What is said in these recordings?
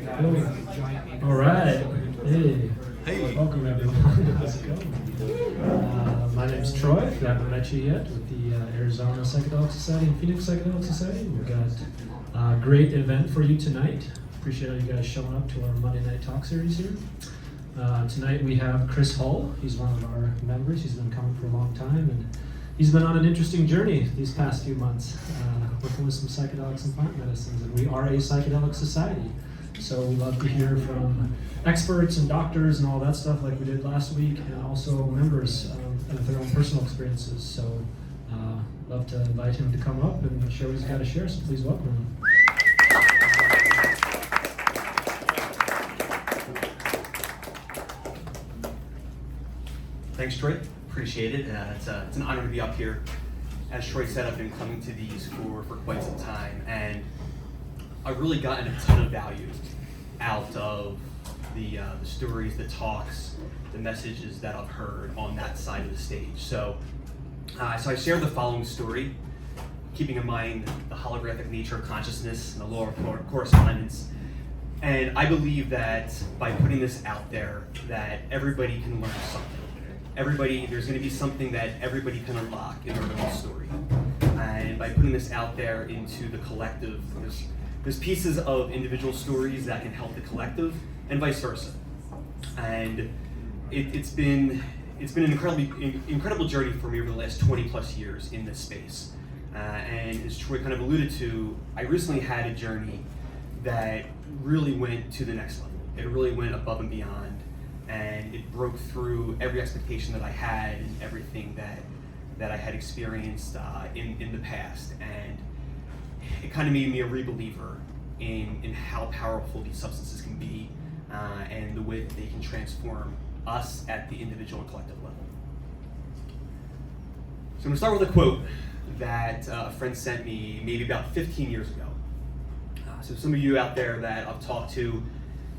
All right. Hey. Hey. Welcome, everyone. How's it going? My name's Troy. If I haven't met you yet, with the Arizona Psychedelic Society and Phoenix Psychedelic Society. We've got a great event for you tonight. Appreciate all you guys showing up to our Monday Night Talk series here. Tonight we have Chris Hull. He's one of our members. He's been coming for a long time, and he's been on an interesting journey these past few months, working with some psychedelics and plant medicines, and we are a psychedelic society. So we love to hear from experts and doctors and all that stuff like we did last week, and also members with their own personal experiences. So love to invite him to come up and share what he's got to share, so please welcome him. Thanks, Troy. Appreciate it. It's an honor to be up here. As Troy said, I've been coming to these for quite some time, and I've really gotten a ton of value out of the stories, the talks, the messages that I've heard on that side of the stage. So I share the following story, keeping in mind the holographic nature of consciousness and the law of correspondence. And I believe that by putting this out there, that everybody can learn something. There's going to be something that everybody can unlock in their own story. And by putting this out there into the collective, there's pieces of individual stories that can help the collective, and vice versa. And it's been an incredible journey for me over the last 20 plus years in this space. And as Troy kind of alluded to, I recently had a journey that really went to the next level. It really went above and beyond, and it broke through every expectation that I had and everything that I had experienced in the past. And it kind of made me a re-believer in how powerful these substances can be, and the way that they can transform us at the individual and collective level. So I'm going to start with a quote that a friend sent me maybe about 15 years ago. So some of you out there that I've talked to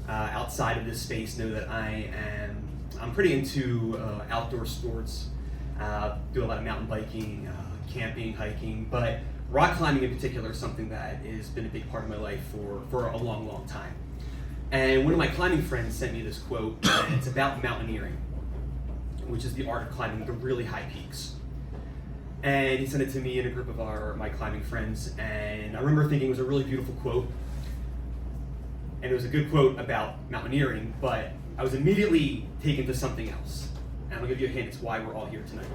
outside of this space know that I'm pretty into outdoor sports, do a lot of mountain biking, camping, hiking, but rock climbing in particular is something that has been a big part of my life for a long, long time. And one of my climbing friends sent me this quote, and it's about mountaineering, which is the art of climbing the really high peaks. And he sent it to me and a group of my climbing friends, and I remember thinking it was a really beautiful quote, and it was a good quote about mountaineering, but I was immediately taken to something else. And I'll give you a hint, it's why we're all here tonight.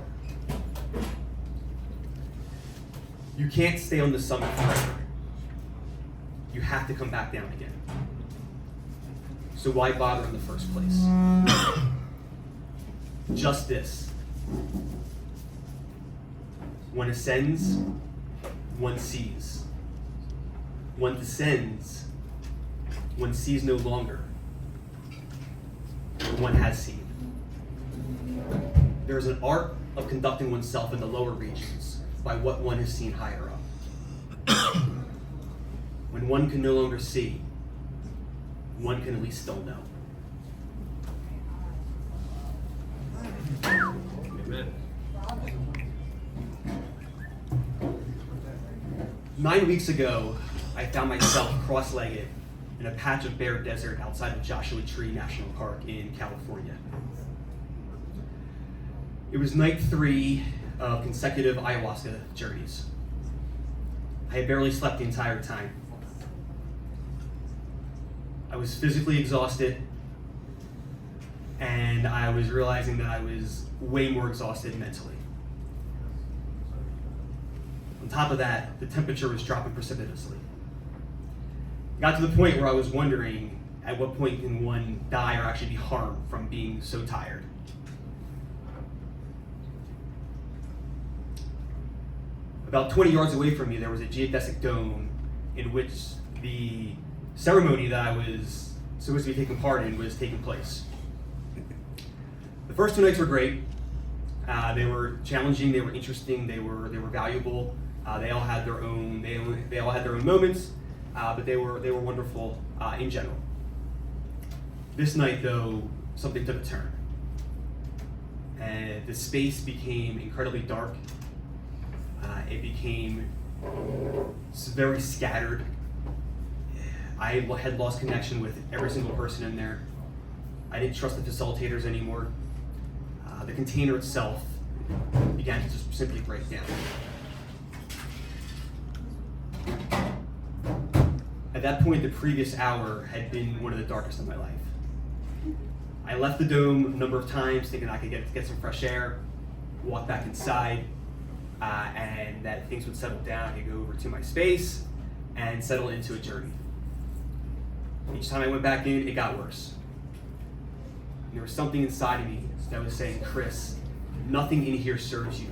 You can't stay on the summit forever. You have to come back down again. So why bother in the first place? Just this. One ascends, one sees. One descends, one sees no longer. One has seen. There is an art of conducting oneself in the lower regions by what one has seen higher up. When one can no longer see, one can at least still know. Amen. 9 weeks ago, I found myself cross-legged in a patch of bare desert outside of Joshua Tree National Park in California. It was night 3 of consecutive ayahuasca journeys. I had barely slept the entire time. I was physically exhausted, and I was realizing that I was way more exhausted mentally. On top of that, the temperature was dropping precipitously. It got to the point where I was wondering at what point can one die or actually be harmed from being so tired. About 20 yards away from me, there was a geodesic dome in which the ceremony that I was supposed to be taking part in was taking place. The first 2 nights were great. They were challenging, they were interesting, they were valuable. They all had their own moments, but they were wonderful in general. This night, though, something took a turn, and the space became incredibly dark. It became very scattered. I had lost connection with every single person in there. I didn't trust the facilitators anymore. The container itself began to just simply break down. At that point, the previous hour had been one of the darkest of my life. I left the dome a number of times thinking I could get some fresh air, walk back inside, and that things would settle down. I could go over to my space and settle into a journey. Each time I went back in, it got worse. And there was something inside of me that was saying, Chris, nothing in here serves you.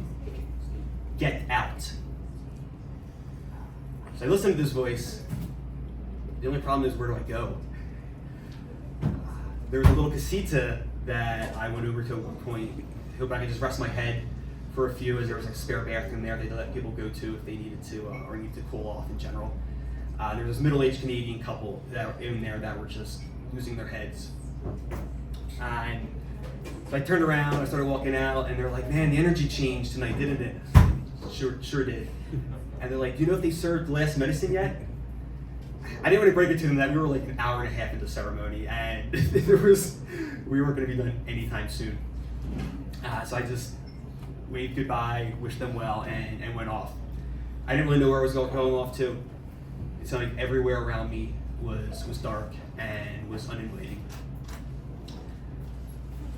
Get out. So I listened to this voice. The only problem is, where do I go? There was a little casita that I went over to at one point. I hope I could just rest my head for a few, as there was a spare bathroom there they let people go to if they needed to or needed to cool off in general. There was this middle-aged Canadian couple that were in there that were just losing their heads. And so I turned around, I started walking out, and they're like, man, the energy changed tonight, didn't it? Sure did. And they're like, do you know if they served the last medicine yet? I didn't want to break it to them that we were like an hour and a half into the ceremony, and we weren't going to be done anytime soon. So I just waved goodbye, wished them well, and went off. I didn't really know where I was going off to. It sounded like everywhere around me was dark and was uninviting.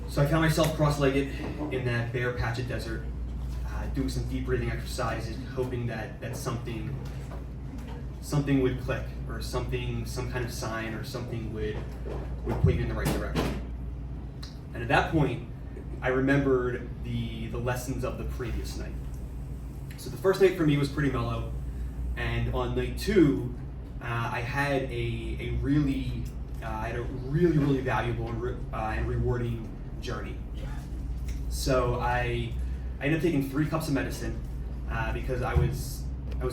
So I found myself cross-legged in that bare patch of desert, doing some deep breathing exercises, hoping that something would click, or some kind of sign, or something would point me in the right direction. And at that point, I remembered the lessons of the previous night. So the first night for me was pretty mellow, and on night 2, I had a really valuable and rewarding journey. So I ended up taking 3 cups of medicine because I was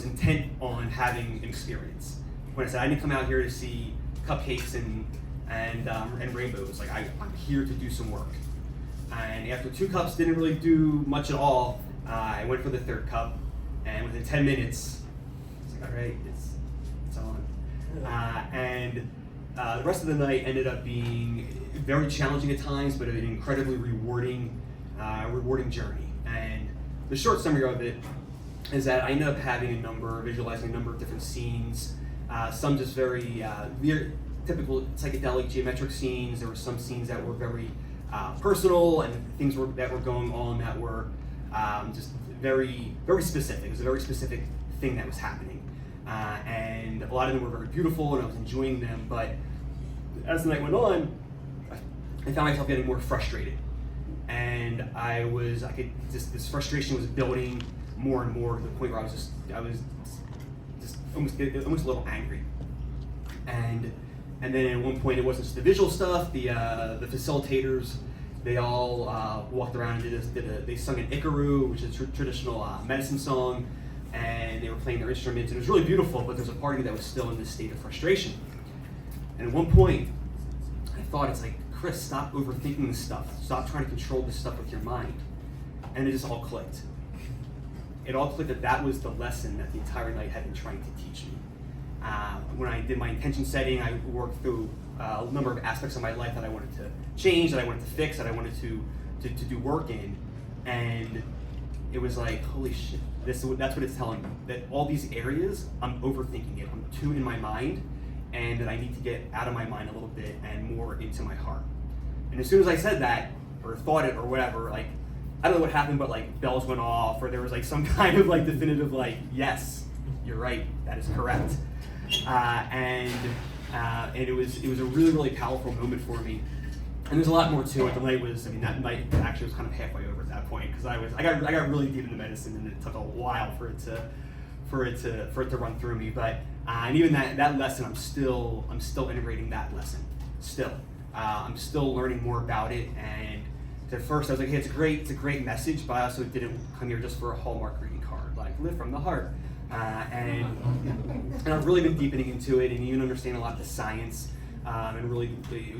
intent on having an experience. When I said I didn't come out here to see cupcakes and rainbows, like I'm here to do some work. And after 2 cups didn't really do much at all, I went for the 3rd cup, and within 10 minutes, I was like, all right, it's on. And the rest of the night ended up being very challenging at times, but an incredibly rewarding journey. And the short summary of it is that I ended up visualizing a number of different scenes, some just very typical psychedelic geometric scenes. There were some scenes that were very personal, and things that were going on that were just very, very specific. It was a very specific thing that was happening. And a lot of them were very beautiful, and I was enjoying them, but as the night went on, I found myself getting more frustrated. And this frustration was building more and more to the point where I was just almost a little angry. And then at one point, it wasn't just the visual stuff. The facilitators, they all walked around and they sung an Ikaru, which is a traditional medicine song, and they were playing their instruments, and it was really beautiful, but there's a part of me that was still in this state of frustration. And at one point, I thought, it's like, Chris, stop overthinking this stuff. Stop trying to control this stuff with your mind. And it just all clicked. It all clicked that was the lesson that the entire night had been trying to teach me. When I did my intention setting, I worked through a number of aspects of my life that I wanted to change, that I wanted to fix, that I wanted to do work in. And it was like, holy shit, that's what it's telling me. That all these areas, I'm overthinking it. I'm too in my mind, and that I need to get out of my mind a little bit and more into my heart. And as soon as I said that, or thought it, or whatever, like, I don't know what happened, but like bells went off, or there was like some kind of like definitive like, yes, you're right, that is correct. And it was a really, really powerful moment for me. And there's a lot more to it. The night was, that night actually was kind of halfway over at that point, because I got really deep into medicine, and it took a while for it to run through me. But and even that lesson, I'm still integrating that lesson. Still, I'm still learning more about it. And at first, I was like, hey, it's a great message, but I also didn't come here just for a Hallmark greeting card, like live from the heart. And I've really been deepening into it, and even understanding a lot of the science, and really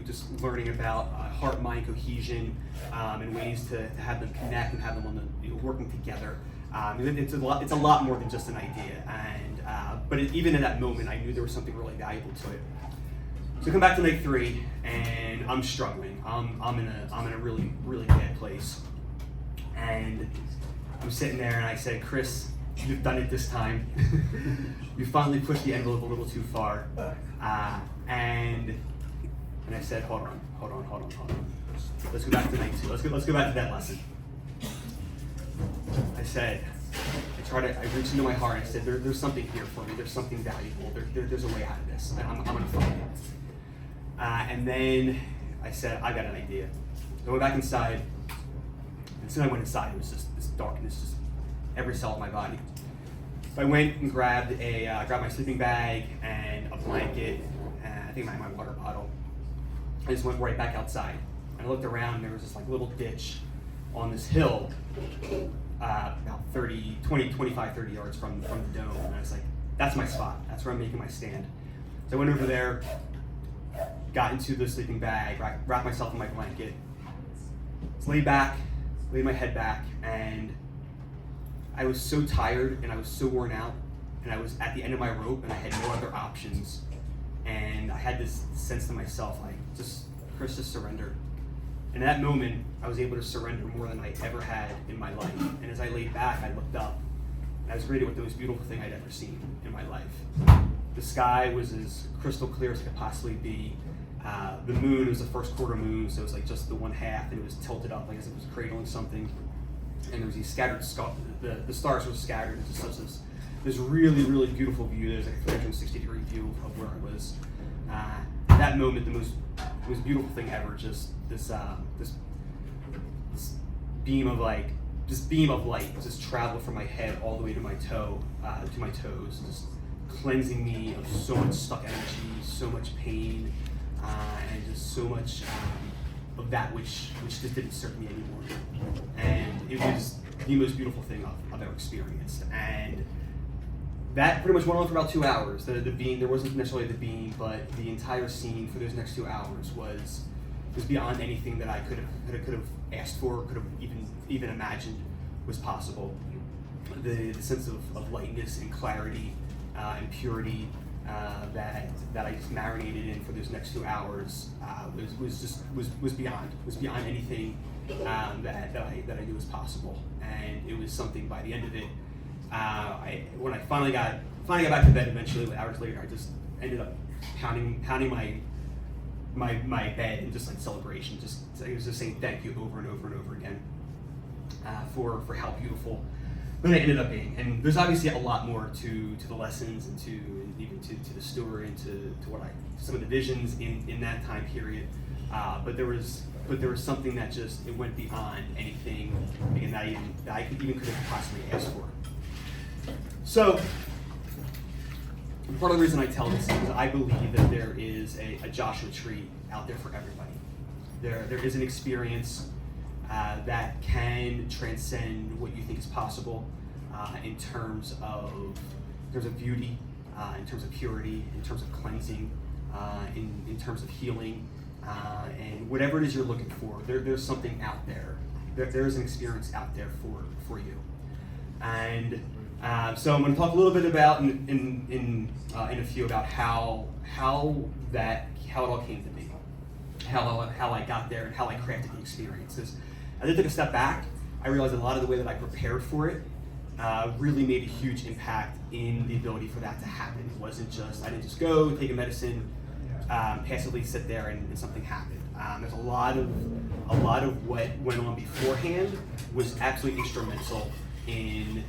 just learning about heart-mind cohesion, and ways to have them connect and have them working together. It's a lot more than just an idea, but even in that moment, I knew there was something really valuable to it. So I come back to night 3, and I'm struggling. I'm in a really, really bad place, and I'm sitting there, and I said, Chris, you've done it this time. You finally pushed the envelope a little too far, and I said, hold on. Let's go back to night 2. Let's go back to that lesson. I said, I reached into my heart and I said, there's something here for me. There's something valuable. There's a way out of this, and I'm going to find it. And then I said, I got an idea. So I went back inside. And as soon as I went inside, it was just this darkness, just every cell of my body. So I went and grabbed my sleeping bag and a blanket, and I think my water bottle. I just went right back outside. And I looked around, and there was this little ditch on this hill, about 25, 30 yards from the dome. And I was like, that's my spot. That's where I'm making my stand. So I went over there, got into the sleeping bag, wrapped myself in my blanket, laid my head back, and I was so tired and I was so worn out, and I was at the end of my rope and I had no other options. And I had this sense to myself, Chris, just surrender. And in that moment, I was able to surrender more than I ever had in my life. And as I laid back, I looked up, and I was greeted with the most beautiful thing I'd ever seen in my life. The sky was as crystal clear as it could possibly be. The moon was the first quarter moon, so it was just the one half, and it was tilted up as if it was cradling something. And there was these scattered the stars were scattered into such this really, really beautiful view. There's a 360-degree view of where I was. That moment, the most beautiful thing ever. Just this beam of light, just traveled from my head all the way to my my toes, just cleansing me of so much stuck energy, so much pain, and just so much of that which just didn't serve me anymore. And it was the most beautiful thing I've ever experienced. And that pretty much went on for about 2 hours. The beam, there wasn't necessarily the beam, but the entire scene for those next 2 hours was beyond anything that I could have asked for, could have even imagined was possible. The sense of lightness and clarity and purity that I just marinated in for those next 2 hours was beyond anything that I knew was possible. And it was something. By the end of it, when I finally got back to bed, eventually hours later, I just ended up pounding my bed in just celebration. It was just saying thank you over and over and over again for how beautiful that it ended up being. And there's obviously a lot more to the lessons and even to the story and to some of the visions in that time period. But there was something that just it went beyond anything again that I could have possibly asked for. So part of the reason I tell this is I believe that there is a Joshua tree out there for everybody. There is an experience that can transcend what you think is possible in terms of beauty, in terms of purity, in terms of cleansing, in terms of healing, and whatever it is you're looking for. There's something out there. There is an experience out there for you. And so I'm going to talk a little bit about in a few about how it all came to me, how I got there, and how I crafted the experiences. As I took a step back, I realized a lot of the way that I prepared for it really made a huge impact in the ability for that to happen. It wasn't just I didn't just go take a medicine, passively sit there and something happened. There's a lot of what went on beforehand was absolutely instrumental in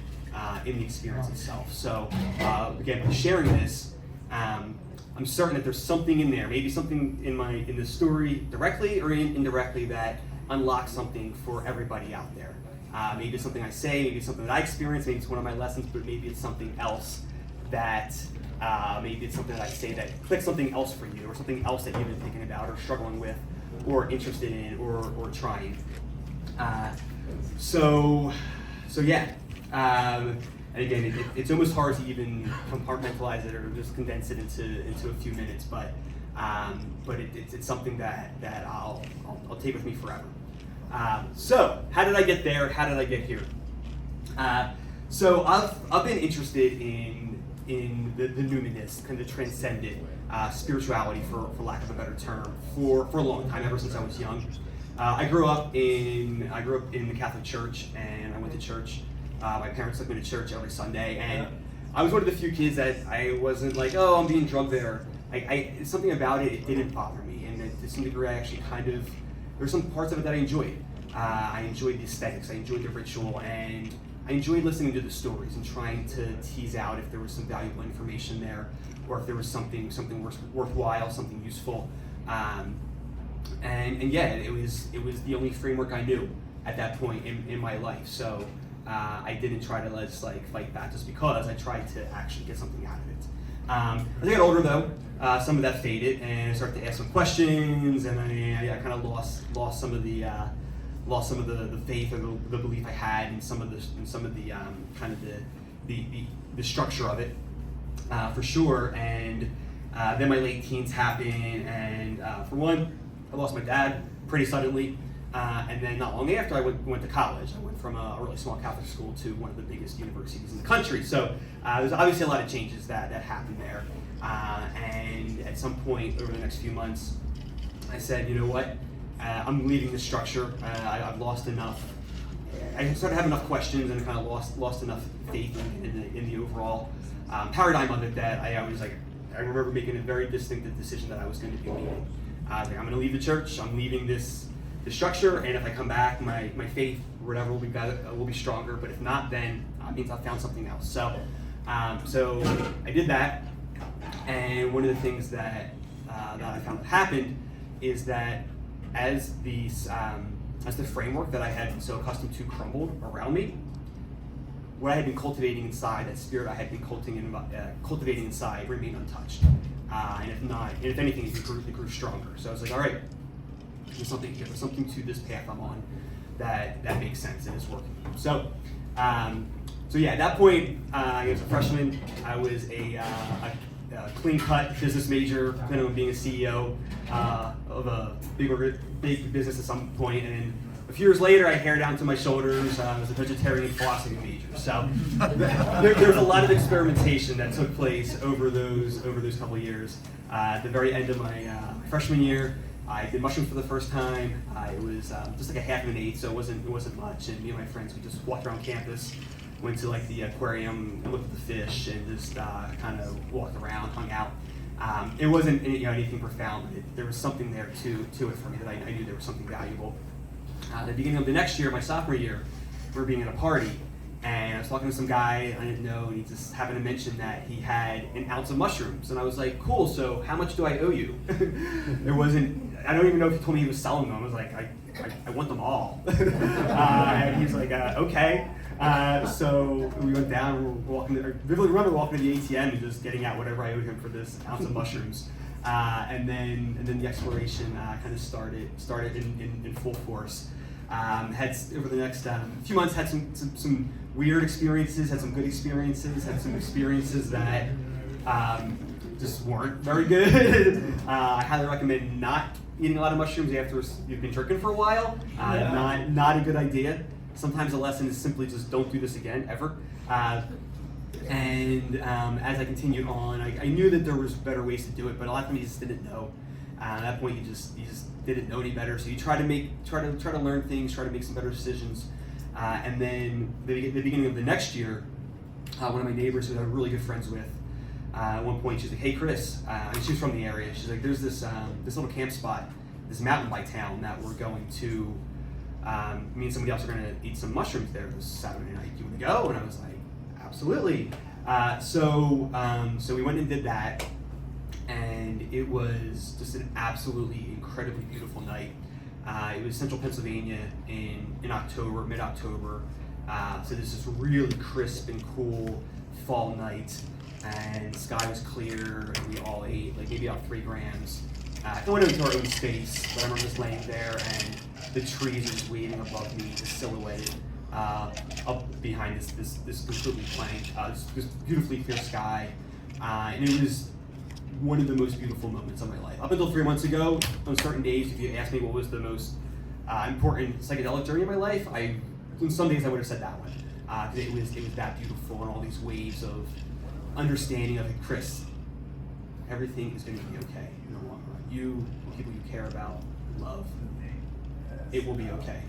the experience itself. So again, by sharing this, I'm certain that there's something in there, maybe something in the story directly or indirectly that unlocks something for everybody out there. Maybe it's something I say, maybe it's something that I experience, maybe it's one of my lessons, but maybe it's something else that maybe it's something that I say that clicks something else for you, or something else that you've been thinking about or struggling with or interested in or trying. So yeah. And again, it's almost hard to even compartmentalize it or just condense it into a few minutes, but it's something that I'll take with me forever. So how did I get there? How did I get here? So I've been interested in the numinous, kind of transcendent spirituality, for lack of a better term, for a long time, ever since I was young. I grew up in the Catholic Church, and I went to church. My parents took me to church every Sunday, and I was one of the few kids that I wasn't like, oh, I'm being drugged there. Something about it didn't bother me, and to some degree, I actually there's some parts of it that I enjoyed. I enjoyed the aesthetics, I enjoyed the ritual, and I enjoyed listening to the stories and trying to tease out if there was some valuable information there, or if there was something worthwhile, something useful. And yeah, it was the only framework I knew at that point in my life. So I didn't try to just fight back just because. I tried to actually get something out of it. As I got older though, some of that faded, and I started to ask some questions, and I kind of lost some of the faith or the belief I had in some of the kind of the structure of it, for sure. And then my late teens happened, and for one, I lost my dad pretty suddenly, and then not long after I went to college. I went from a really small Catholic school to one of the biggest universities in the country. So there's obviously a lot of changes that happened there. And at some point over the next few months, I said, you know what? I'm leaving this structure. I've lost enough. I started having enough questions, and I kind of lost enough faith in the overall paradigm of it that I was like, I remember making a very distinctive decision that I was going to be leaving. I was like, I'm going to leave the church. I'm leaving this structure, and if I come back, my faith or whatever will be better, will be stronger. But if not, then it means I've found something else. So I did that, and one of the things that I found that happened is that as the framework that I had been so accustomed to crumbled around me, what I had been cultivating inside, that spirit I had been cultivating inside, remained untouched. And if anything, it grew stronger. So I was like, all right, there's something here. There's something to this path I'm on that makes sense and is working. So yeah, at that point, I was a freshman. I was a clean-cut business major, planning on being a CEO of a big business at some point, and a few years later, I had hair down to my shoulders. I was a vegetarian philosophy major. So there was a lot of experimentation that took place over those couple of years. At the very end of my freshman year, I did mushrooms for the first time. It was just like a half of an eighth, so it wasn't much. And me and my friends, we just walked around campus, went to like the aquarium and looked at the fish, and just kind of walked around, hung out. It wasn't anything profound, but there was something there to it for me that I knew there was something valuable. At the beginning of the next year, my sophomore year, we were being at a party, and I was talking to some guy I didn't know, and he just happened to mention that he had an ounce of mushrooms, and I was like, cool, so how much do I owe you? I don't even know if he told me he was selling them. I was like, I want them all. And he's like, okay. So we went down, I vividly remember walking to the ATM and just getting out whatever I owed him for this ounce of mushrooms. And then the exploration kind of started in full force. Had over the next few months had some weird experiences, had some good experiences, had some experiences that just weren't very good. I highly recommend not eating a lot of mushrooms after you've been drinking for a while. Not a good idea. Sometimes the lesson is simply just don't do this again ever. And as I continued on, I knew that there was better ways to do it, but a lot of times you just didn't know. At that point, you just didn't know any better. So you try to learn things, try to make some better decisions. And then the beginning of the next year, one of my neighbors who I was really good friends with, at one point she's like, "Hey Chris," and she's from the area. She's like, "There's this little camp spot, this mountain by town that we're going to. Me and somebody else are going to eat some mushrooms there this Saturday night. Do you want to go?" And I was like, absolutely. So we went and did that, and it was just an absolutely incredibly beautiful night. It was central Pennsylvania in October, mid-October. So this is really crisp and cool fall night, and the sky was clear, and we all ate like maybe about 3 grams. I went into our own space, but I remember just laying there, and the trees are just waving above me, just silhouetted up behind this completely blank, this beautifully clear sky, and it was one of the most beautiful moments of my life. Up until 3 months ago, on certain days, if you asked me what was the most important psychedelic journey of my life, on some days I would have said that one. It was that beautiful, and all these waves of understanding of it. Chris, everything is going to be okay in the long run. You, people you care about, love, it will be okay.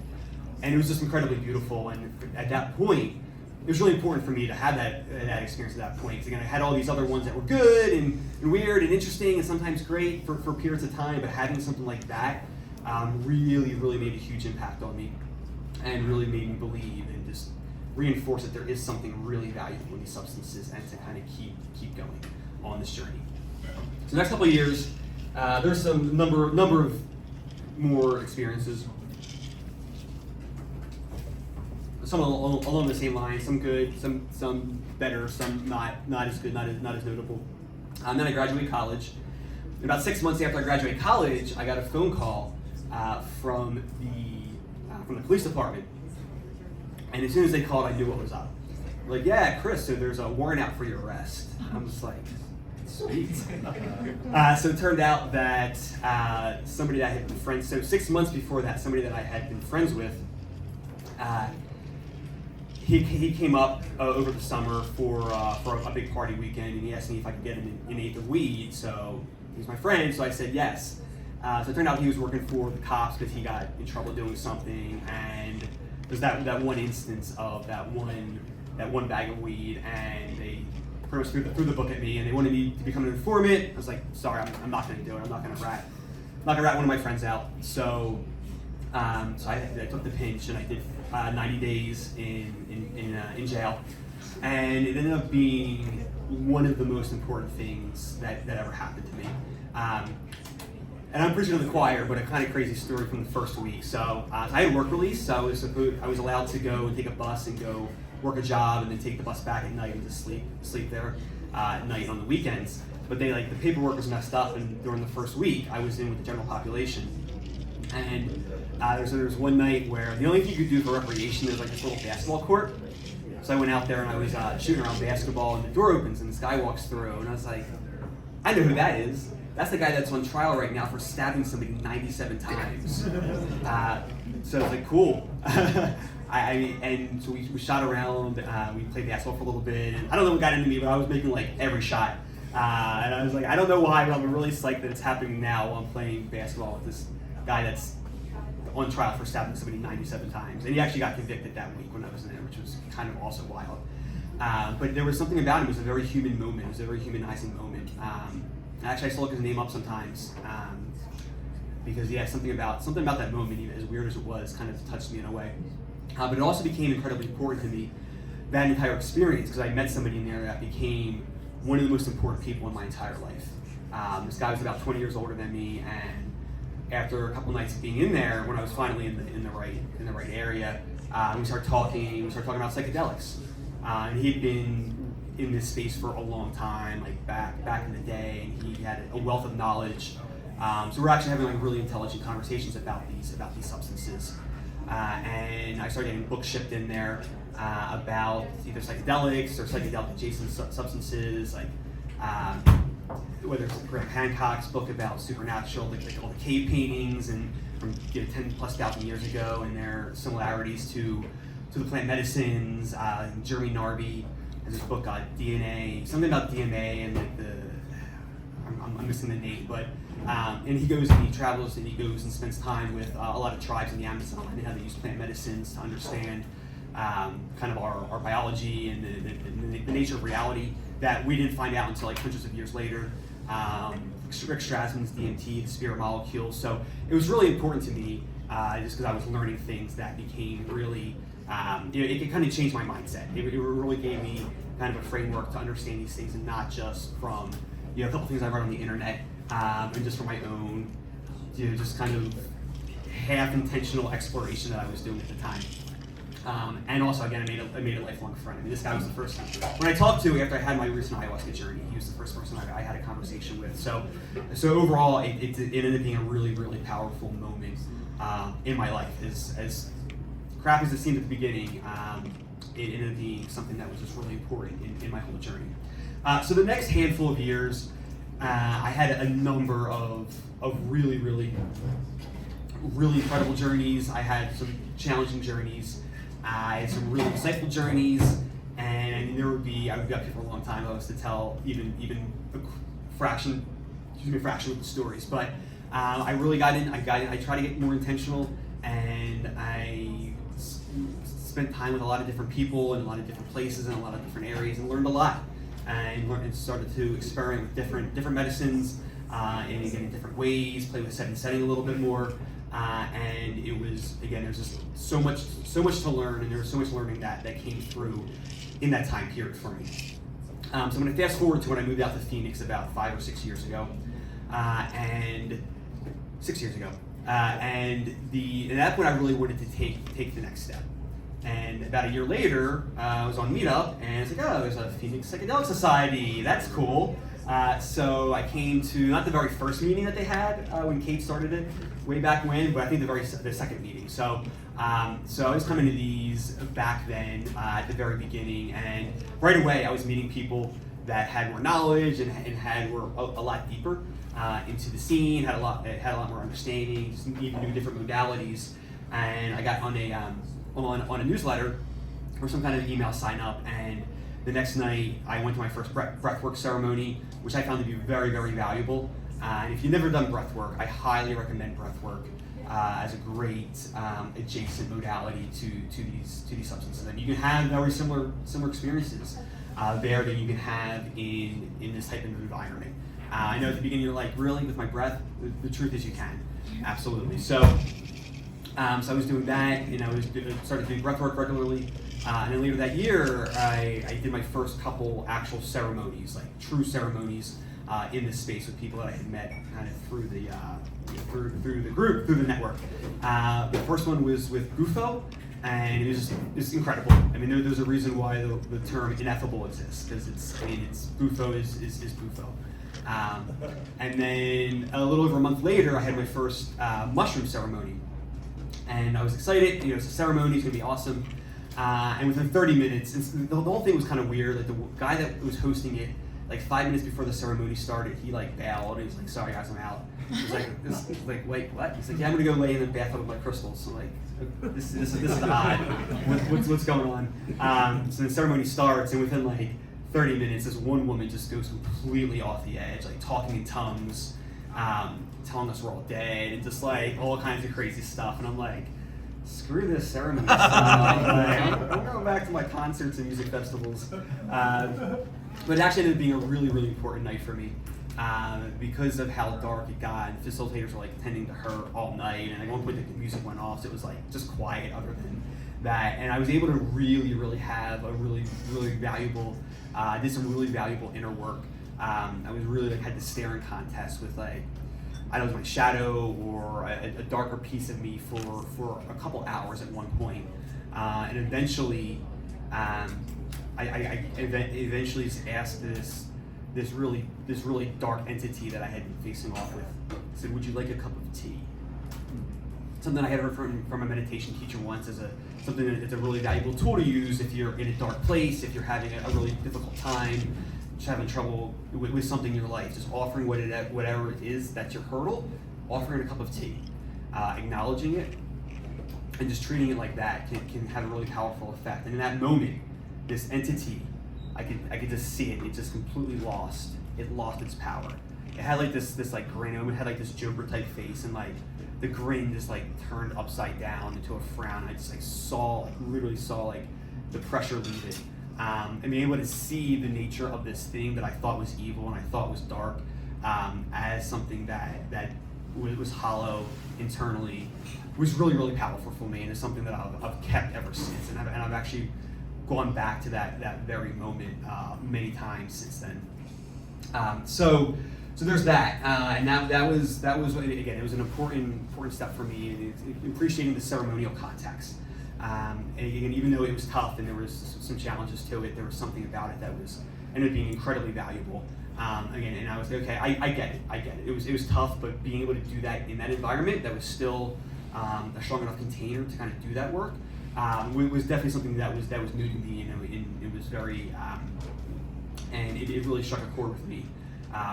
And it was just incredibly beautiful. And at that point, it was really important for me to have that experience at that point. Because again, I had all these other ones that were good and weird and interesting and sometimes great for periods of time, but having something like that really, really made a huge impact on me, and really made me believe and just reinforce that there is something really valuable in these substances, and to kind of keep going on this journey. So the next couple of years, there's some number of more experiences. Some along the same lines, some good, some better, some not as good, not as notable. Then I graduated college. And about 6 months after I graduated college, I got a phone call from the police department. And as soon as they called, I knew what was up. They're like, yeah, Chris, so there's a warrant out for your arrest. I'm just like, sweet. So it turned out that somebody that I had been friends, so 6 months before that, somebody that I had been friends with, he came up over the summer for a big party weekend, and he asked me if I could get him an eighth of weed. So he was my friend, so I said yes. So it turned out he was working for the cops because he got in trouble doing something, and there's that one instance of that one bag of weed, and they pretty much threw the book at me, and they wanted me to become an informant. I was like, sorry, I'm not going to do it. I'm not going to rat one of my friends out. So I took the pinch, and I did 90 days in jail, and it ended up being one of the most important things that ever happened to me. And I'm preaching to the choir, but a kind of crazy story from the first week. So I had work release, so I was allowed to go and take a bus and go work a job, and then take the bus back at night and just sleep there at night on the weekends. But the paperwork was messed up, and during the first week, I was in with the general population. And there was one night where the only thing you could do for recreation is like this little basketball court. So I went out there and I was shooting around basketball, and the door opens and this guy walks through, and I was like, I know who that is. That's the guy that's on trial right now for stabbing somebody 97 times. So I was like, cool. And so we shot around, we played basketball for a little bit, and I don't know what got into me, but I was making like every shot. And I was like, I don't know why, but I'm really psyched that it's happening now while I'm playing basketball with this guy that's on trial for stabbing somebody 97 times. And he actually got convicted that week when I was in there, which was kind of also wild. But there was something about him. It was a very human moment. It was a very humanizing moment. Actually, I still look his name up sometimes because something about that moment, even as weird as it was, kind of touched me in a way. But it also became incredibly important to me, that entire experience, because I met somebody in there that became one of the most important people in my entire life. This guy was about 20 years older than me, and after a couple nights of being in there, when I was finally in the right area, we started talking about psychedelics. And he'd been in this space for a long time, like back in the day, and he had a wealth of knowledge. So we're actually having really intelligent conversations about these substances. And I started getting books shipped in there about either psychedelics or psychedelic adjacent substances, like whether it's Graham Hancock's book about supernatural, like all the cave paintings and from 10,000+ years ago, and their similarities to the plant medicines. Jeremy Narby has this book, DNA, something about DMA and I'm missing the name, but and he goes and he travels and he goes and spends time with a lot of tribes in the Amazon and how they use plant medicines to understand kind of our biology and the nature of reality that we didn't find out until like hundreds of years later. Rick Strassman's DMT, the spirit molecule. So it was really important to me just because I was learning things that became really, it kind of changed my mindset. It really gave me kind of a framework to understand these things, and not just from a couple things I read on the internet and just from my own, just kind of half-intentional exploration that I was doing at the time. And also, again, I made a lifelong friend. I mean, this guy was the first when I talked to after I had my recent ayahuasca journey. He was the first person I had a conversation with. So overall, it ended up being a really, really powerful moment in my life. As crappy as it seemed at the beginning, it ended up being something that was just really important in my whole journey. So the next handful of years, I had a number of really, really, really incredible journeys. I had some challenging journeys. some really insightful journeys, and I would be up here for a long time. I was to tell even a fraction of the stories, but I really got in. I tried to get more intentional, and I spent time with a lot of different people in a lot of different places in a lot of different areas, and learned a lot. And started to experiment with different medicines and again in different ways, play with set and setting a little bit more. And it was, again, there's just so much to learn, and there was so much learning that came through in that time period for me. So I'm going to fast forward to when I moved out to Phoenix about 5 or 6 years ago, and 6 years ago. And at that point, I really wanted to take the next step. And about a year later, I was on Meetup, and it's like, oh, there's a Phoenix Psychedelic Society. That's cool. So I came to not the very first meeting that they had when Kate started it, way back when, but I think the second meeting. So I was coming to these back then at the very beginning, and right away I was meeting people that had more knowledge and were a lot deeper into the scene, had a lot more understanding, just even knew different modalities. And I got on a newsletter or some kind of email sign up, and the next night I went to my first breathwork ceremony, which I found to be very, very valuable. And if you've never done breathwork, I highly recommend breathwork as a great adjacent modality to these substances. And you can have very similar experiences there that you can have in this type of environment. I know at the beginning you're like, really, with my breath? The truth is you can, absolutely. So I was doing that, and I started doing breathwork regularly. And then later that year, I did my first couple actual ceremonies, like true ceremonies, in this space with people that I had met kind of through the group, through the network. The first one was with Bufo, and it was incredible. I mean, there's a reason why the term ineffable exists, because it's Bufo is Bufo. And then a little over a month later, I had my first mushroom ceremony. And I was excited, it's a ceremony, it's gonna be awesome. And within 30 minutes, the whole thing was kind of weird. Like the guy that was hosting it, like 5 minutes before the ceremony started, he like bailed. He was like, "Sorry guys, I'm out." He's like, "Wait, what?" He's like, "Yeah, I'm gonna go lay in the bathtub with my crystals." So like, this is odd. What's going on? So the ceremony starts, and within like 30 minutes, this one woman just goes completely off the edge, like talking in tongues, telling us we're all dead, and just like all kinds of crazy stuff. And I'm like, screw this ceremony stuff. I'm going back to my concerts and music festivals. But it actually ended up being a really, really important night for me because of how dark it got. And facilitators were like tending to her all night, and at one point the music went off, so it was like just quiet other than that. And I was able to really, really have a really, really valuable, did some really valuable inner work. I was really like had this staring contest with like, I don't know, it was my shadow or a darker piece of me for a couple hours at one point. And eventually, I eventually just asked this really dark entity that I had been facing off with. I said, "Would you like a cup of tea?" Something I had heard from a meditation teacher once as something that's a really valuable tool to use if you're in a dark place, if you're having a really difficult time, just having trouble with something in your life, just offering whatever it is that's your hurdle, offering a cup of tea, acknowledging it, and just treating it like that can have a really powerful effect. And in that moment, this entity, I could just see it. It just completely lost. It lost its power. It had like this like grin. It had like this Joker type face, and like the grin just like turned upside down into a frown. I just like literally saw like the pressure leave it. And being able to see the nature of this thing that I thought was evil and I thought was dark as something that was hollow internally was really, really powerful for me, and it's something that I've kept ever since. And I've actually gone back to that very moment many times since then. So there's that, and that was again, it was an important step for me, appreciating the ceremonial context. And again, even though it was tough and there was some challenges to it, there was something about it that ended up being incredibly valuable. Again, and I was okay. I get it. It was tough, but being able to do that in that environment that was still a strong enough container to kind of do that work was definitely something that was new to me, and it was very and it really struck a chord with me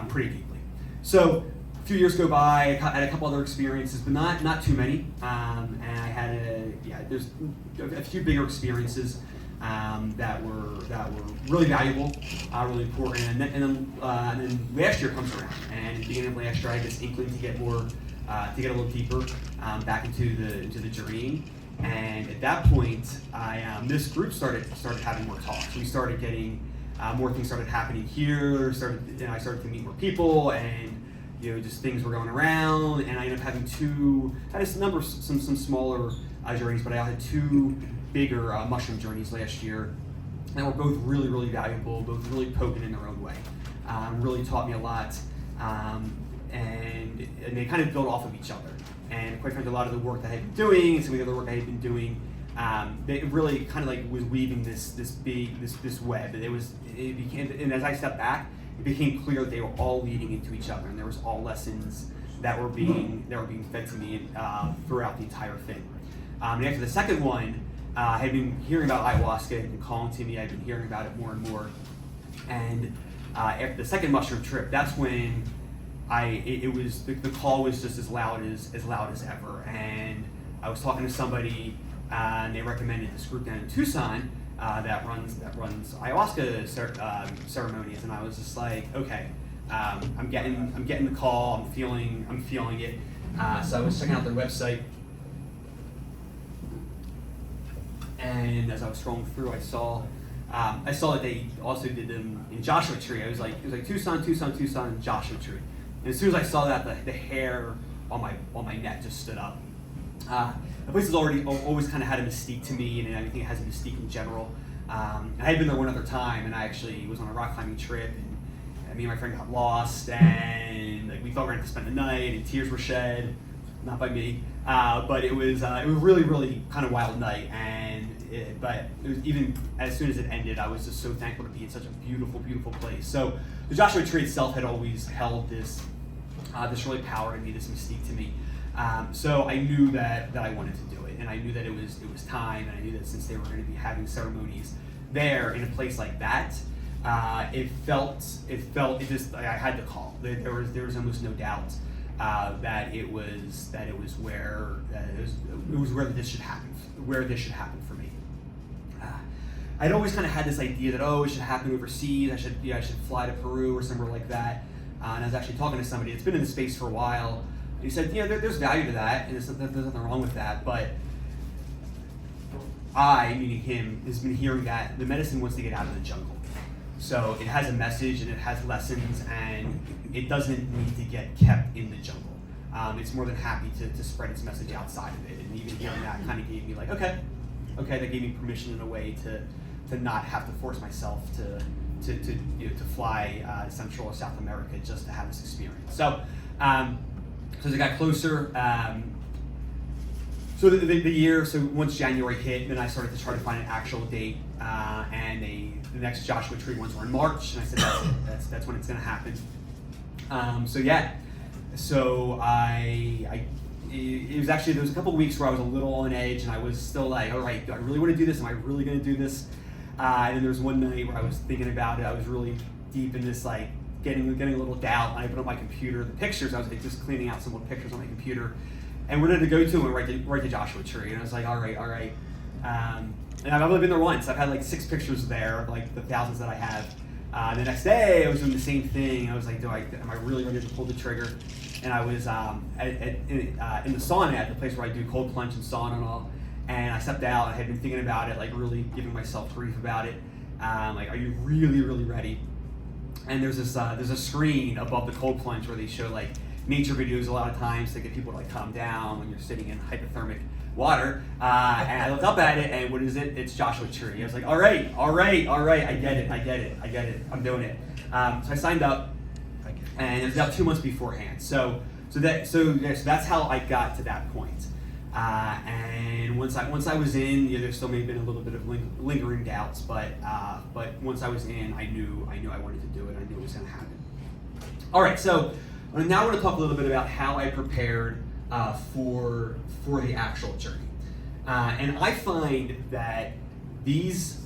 pretty deeply. So a few years go by. I had a couple other experiences, but not too many. And I had there's a few bigger experiences that were really valuable, really important. And then last year comes around, and at the beginning of last year, I had this inkling to get more, to get a little deeper back into the journeying. And at that point, this group started having more talks. We started getting more things started happening here. I started to meet more people, and just things were going around. And I ended up having had some smaller journeys, but I had two bigger mushroom journeys last year that were both really, really valuable, both really potent in their own way. Really taught me a lot, and they kind of built off of each other. And quite frankly, a lot of the work that I had been doing, and some of the other work I had been doing, it really kind of was weaving this web. And it became, and as I stepped back, it became clear that they were all leading into each other, and there was all lessons that were being fed to me throughout the entire thing. And after the second one, I had been hearing about ayahuasca. It had been calling to me. I'd been hearing about it more and more. And after the second mushroom trip, that's when the call was just as loud as ever. And I was talking to somebody, and they recommended this group down in Tucson that runs ayahuasca ceremonies. And I was just like, okay, I'm getting the call. I'm feeling it. So I was checking out their website. And as I was scrolling through, I saw that they also did them in Joshua Tree. It was like Tucson, Joshua Tree. And as soon as I saw that, the hair on my neck just stood up. The place has always kind of had a mystique to me, and I think it has a mystique in general. I had been there one other time, and I actually was on a rock climbing trip, and me and my friend got lost, and we thought we were going to spend the night, and tears were shed, not by me, but it was really, really kind of wild night. But it was, even as soon as it ended, I was just so thankful to be in such a beautiful, beautiful place. So the Joshua Tree itself had always held this really power to me, this mystique to me. So I knew that I wanted to do it, and I knew that it was time, and I knew that since they were going to be having ceremonies there in a place like that, I had to call. There was almost no doubt that it was where this should happen for me. I'd always kind of had this idea that it should happen overseas. I should fly to Peru or somewhere like that. And I was actually talking to somebody that's been in the space for a while. And he said, there's value to that, and there's nothing wrong with that. But I, meaning him, has been hearing that the medicine wants to get out of the jungle. So it has a message and it has lessons, and it doesn't need to get kept in the jungle. It's more than happy to spread its message outside of it. And even hearing that kind of gave me okay, that gave me permission in a way to not have to force myself to fly Central or South America just to have this experience. So as it got closer, so the year, so once January hit, then I started to try to find an actual date, and the next Joshua Tree ones were in March, and I said that's when it's going to happen. So it was actually, there was a couple of weeks where I was a little on edge, and I was still like, all right, do I really want to do this? Am I really going to do this? And then there was one night where I was thinking about it. I was really deep in this, getting a little doubt. And I opened up my computer, the pictures. I was just cleaning out some old pictures on my computer, and where did it go to? And right to Joshua Tree. And I was like, all right. And I've only been there once. I've had 6 pictures there, the thousands that I have. The next day, I was doing the same thing. I was like, am I really ready to pull the trigger? And I was in the sauna at the place where I do cold plunge and sauna and all. And I stepped out. I had been thinking about it, really giving myself grief about it. Are you really, really ready? And there's a screen above the cold plunge where they show nature videos a lot of times to get people to calm down when you're sitting in hypothermic water. And I looked up at it, and what is it? It's Joshua Tree. I was like, all right. I get it. I'm doing it. So I signed up, and it was about 2 months beforehand. So that's how I got to that point. And once I was in, there still may have been a little bit of lingering doubts, but once I was in, I knew I wanted to do it. I knew it was going to happen. All right, so now we're going to talk a little bit about how I prepared for the actual journey. And I find that these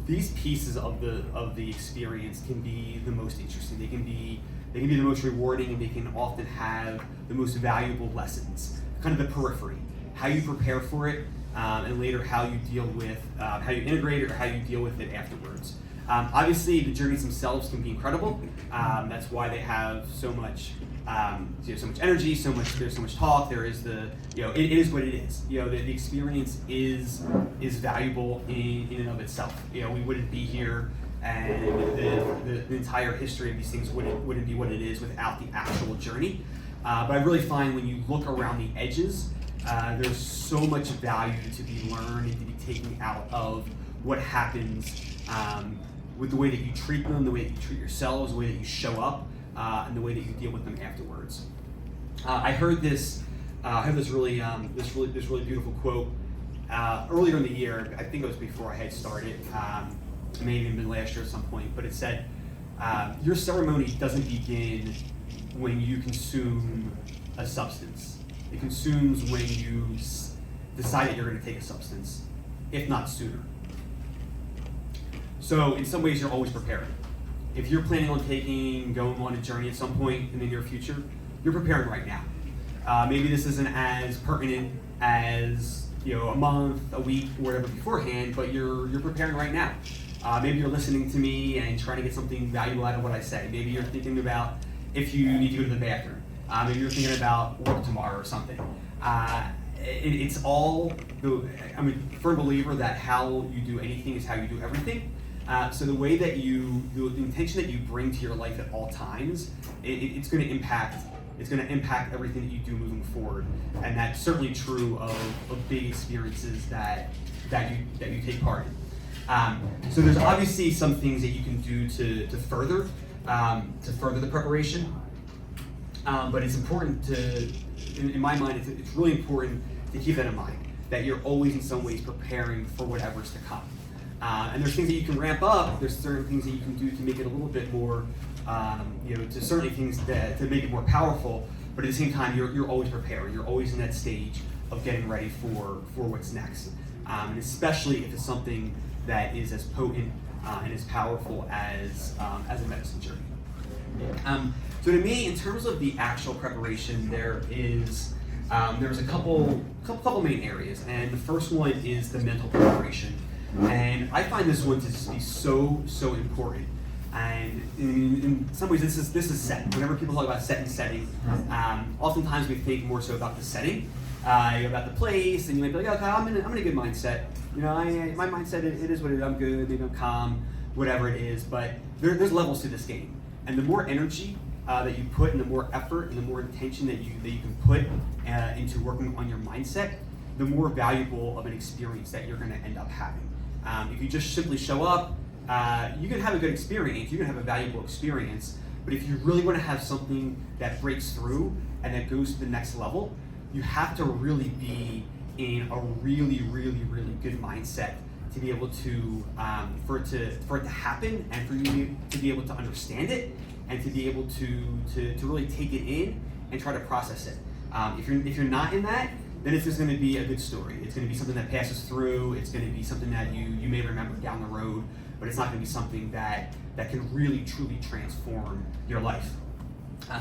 pieces of the experience can be the most interesting. They can be They can be the most rewarding, and they can often have the most valuable lessons, kind of the periphery, how you prepare for it, and later how you deal with, how you integrate it or how you deal with it afterwards. Obviously, the journeys themselves can be incredible. That's why they have so much, so much energy, there's so much talk. There is it is what it is. The experience is valuable in and of itself. We wouldn't be here, and the entire history of these things wouldn't be what it is without the actual journey. But I really find when you look around the edges, there's so much value to be learned and to be taken out of what happens with the way that you treat them, the way that you treat yourselves, the way that you show up, and the way that you deal with them afterwards. I heard this really beautiful quote earlier in the year. I think it was before I had started. It may have even been last year at some point, but it said, "Your ceremony doesn't begin when you consume a substance. It consumes when you decide that you're going to take a substance, if not sooner." So in some ways, you're always preparing. If you're planning on going on a journey at some point in the near future, you're preparing right now. Maybe this isn't as pertinent as a month, a week, or whatever beforehand, but you're preparing right now. Maybe you're listening to me and trying to get something valuable out of what I say. Maybe you're thinking about if you need to go to the bathroom. Maybe you're thinking about work tomorrow or something. It's all, I'm a firm believer that how you do anything is how you do everything. So the way that the intention that you bring to your life at all times, it's going to impact everything that you do moving forward. And that's certainly true of big experiences that you take part in. So there's obviously some things that you can do to further the preparation. But it's important in my mind, it's really important to keep that in mind, that you're always in some ways preparing for whatever's to come. And there's things that you can ramp up, there's certain things that you can do to make it a little bit more, to certain things to make it more powerful, but at the same time, you're always preparing. You're always in that stage of getting ready for what's next. And especially if it's something that is as potent and as powerful as a medicine journey. So to me, in terms of the actual preparation, there's a couple main areas, and the first one is the mental preparation, and I find this one to just be so important. And in some ways, this is set. Whenever people talk about set and setting, oftentimes we think more so about the setting, about the place, and you might be like, okay, I'm in a good mindset. My mindset it is what it is. I'm good. Maybe I'm calm, whatever it is. But there's levels to this game, and the more energy that you put, and the more effort, and the more intention that you can put into working on your mindset, the more valuable of an experience that you're going to end up having. If you just simply show up, you can have a good experience, you can have a valuable experience, but if you really want to have something that breaks through and that goes to the next level, you have to really be in a really good mindset to be able to, for it to happen, and for you to be able to understand it, and to be able to really take it in and try to process it. If you're not in that, then it's just going to be a good story. It's going to be something that passes through. It's going to be something that you may remember down the road, but it's not going to be something that can really truly transform your life.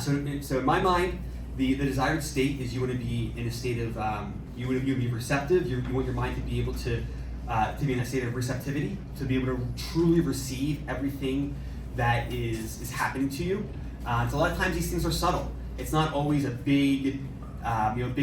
So in my mind, the desired state is you want to be in a state of you want to be receptive. You want your mind to be able to be in a state of receptivity, to be able to truly receive everything that is happening to you. So a lot of times these things are subtle. It's not always a big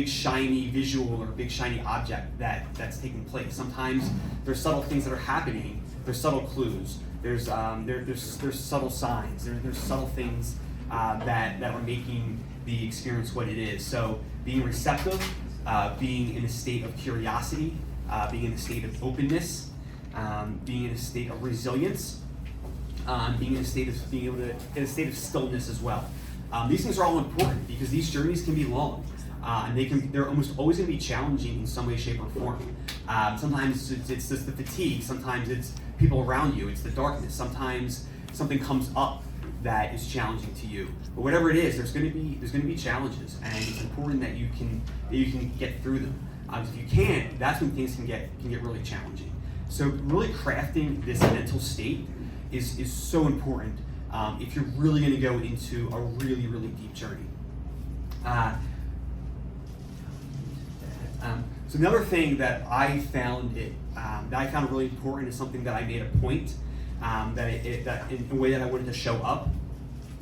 shiny visual or big shiny object that's taking place. Sometimes there's subtle things that are happening. There's subtle clues. There's subtle signs. There's subtle things that are making the experience what it is. So being receptive, being in a state of curiosity, being in a state of openness, being in a state of resilience, being in a state of stillness as well. These things are all important because these journeys can be long, and they're almost always going to be challenging in some way, shape, or form. Sometimes it's just the fatigue. Sometimes it's people around you. It's the darkness. Sometimes something comes up that is challenging to you. But whatever it is, there's going to be challenges, and it's important that you can get through them. If you can't, that's when things can get really challenging. So really crafting this mental state is so important if you're really going to go into a really, really deep journey. So another thing that I found really important is something that I made a point that in a way that I wanted to show up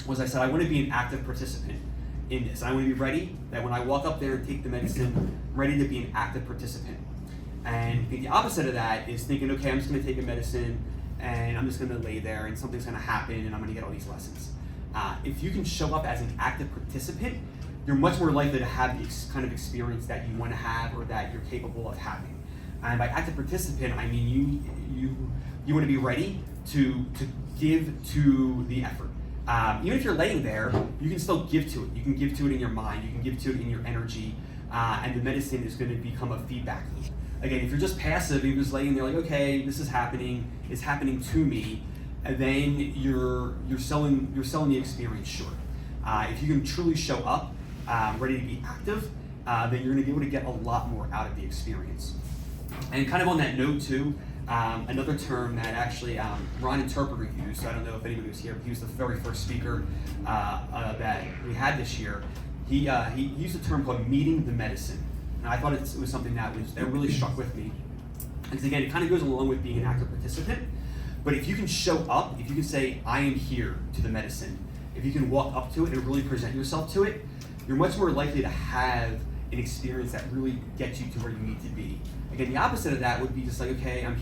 was I said I want to be an active participant in this. I want to be ready that when I walk up there and take the medicine, ready to be an active participant. And the opposite of that is thinking, okay, I'm just going to take a medicine and I'm just going to lay there and something's going to happen and I'm going to get all these lessons. If you can show up as an active participant, you're much more likely to have the kind of experience that you want to have or that you're capable of having. And by active participant, I mean you want to be ready to give to the effort. Even if you're laying there, you can still give to it. You can give to it in your mind, you can give to it in your energy, and the medicine is going to become a feedback loop. Again, if you're just passive, you're just laying there like, okay, this is happening, it's happening to me, and then you're selling the experience short. If you can truly show up, ready to be active, then you're going to be able to get a lot more out of the experience. And kind of on that note too, another term that actually Ron Interpreter used, so I don't know if anybody was here, but he was the very first speaker that we had this year. He used a term called meeting the medicine. And I thought it was something that really struck with me. Because again, it kind of goes along with being an active participant. But if you can show up, if you can say, I am here to the medicine, if you can walk up to it and really present yourself to it, you're much more likely to have an experience that really gets you to where you need to be. Again, the opposite of that would be just like, okay, I'm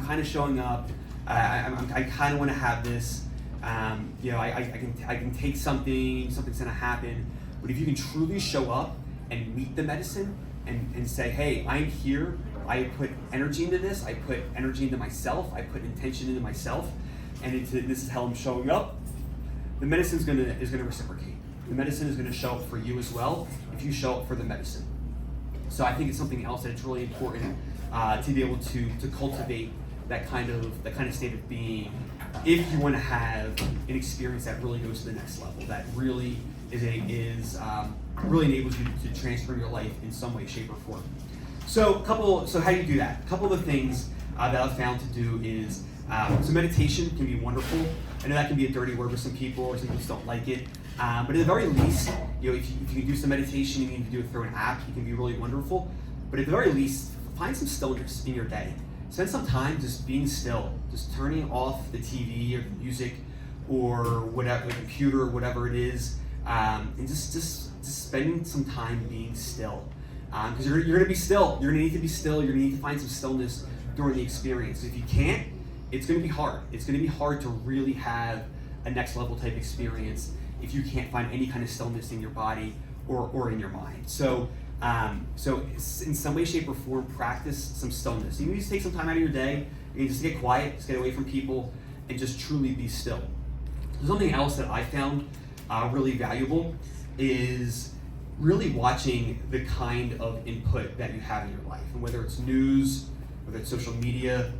kind of showing up. I kind of want to have this. I can take something's gonna happen. But if you can truly show up and meet the medicine and say, hey, I'm here. I put energy into this. I put energy into myself. I put intention into myself, and this is how I'm showing up. The medicine is gonna reciprocate. The medicine is gonna show up for you as well if you show up for the medicine. So I think it's something else that it's really important to be able to cultivate that kind of state of being if you want to have an experience that really goes to the next level, that really really enables you to transform your life in some way, shape, or form. So how do you do that? A couple of the things that I've found to do is so meditation can be wonderful. I know that can be a dirty word for some people, or some people just don't like it. But at the very least, if you can do some meditation, you need to do it through an app, it can be really wonderful. But at the very least, find some stillness in your day. Spend some time just being still, just turning off the TV or the music or whatever, the computer or whatever it is, and just spending some time being still. Because you're going to be still. You're going to need to be still. You're going to need to find some stillness during the experience. If you can't, it's going to be hard. It's going to be hard to really have a next level type experience if you can't find any kind of stillness in your body or in your mind. So in some way, shape, or form, practice some stillness. You need to take some time out of your day. You need to just get quiet, just get away from people, and just truly be still. Something else that I found really valuable is really watching the kind of input that you have in your life, and whether it's news, whether it's social media,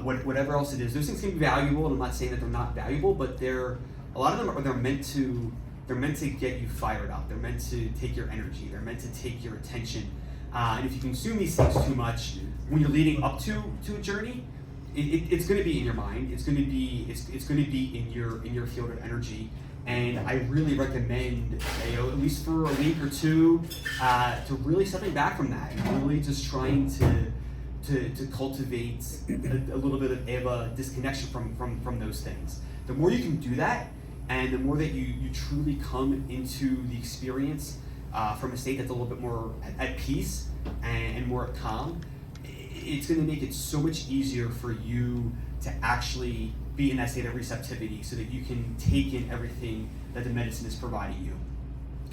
whatever else it is. Those things can be valuable, and I'm not saying that they're not valuable, but a lot of them they're meant to get you fired up. They're meant to take your energy. They're meant to take your attention. And if you consume these things too much, when you're leading up to a journey, it's going to be in your mind. It's going to be in your field of energy. And I really recommend, at least for a week or two, to really stepping back from that and really just trying to cultivate a little bit of a disconnection from those things. The more you can do that, and the more that you truly come into the experience from a state that's a little bit more at peace and more calm, it's going to make it so much easier for you to actually be in that state of receptivity so that you can take in everything that the medicine is providing you.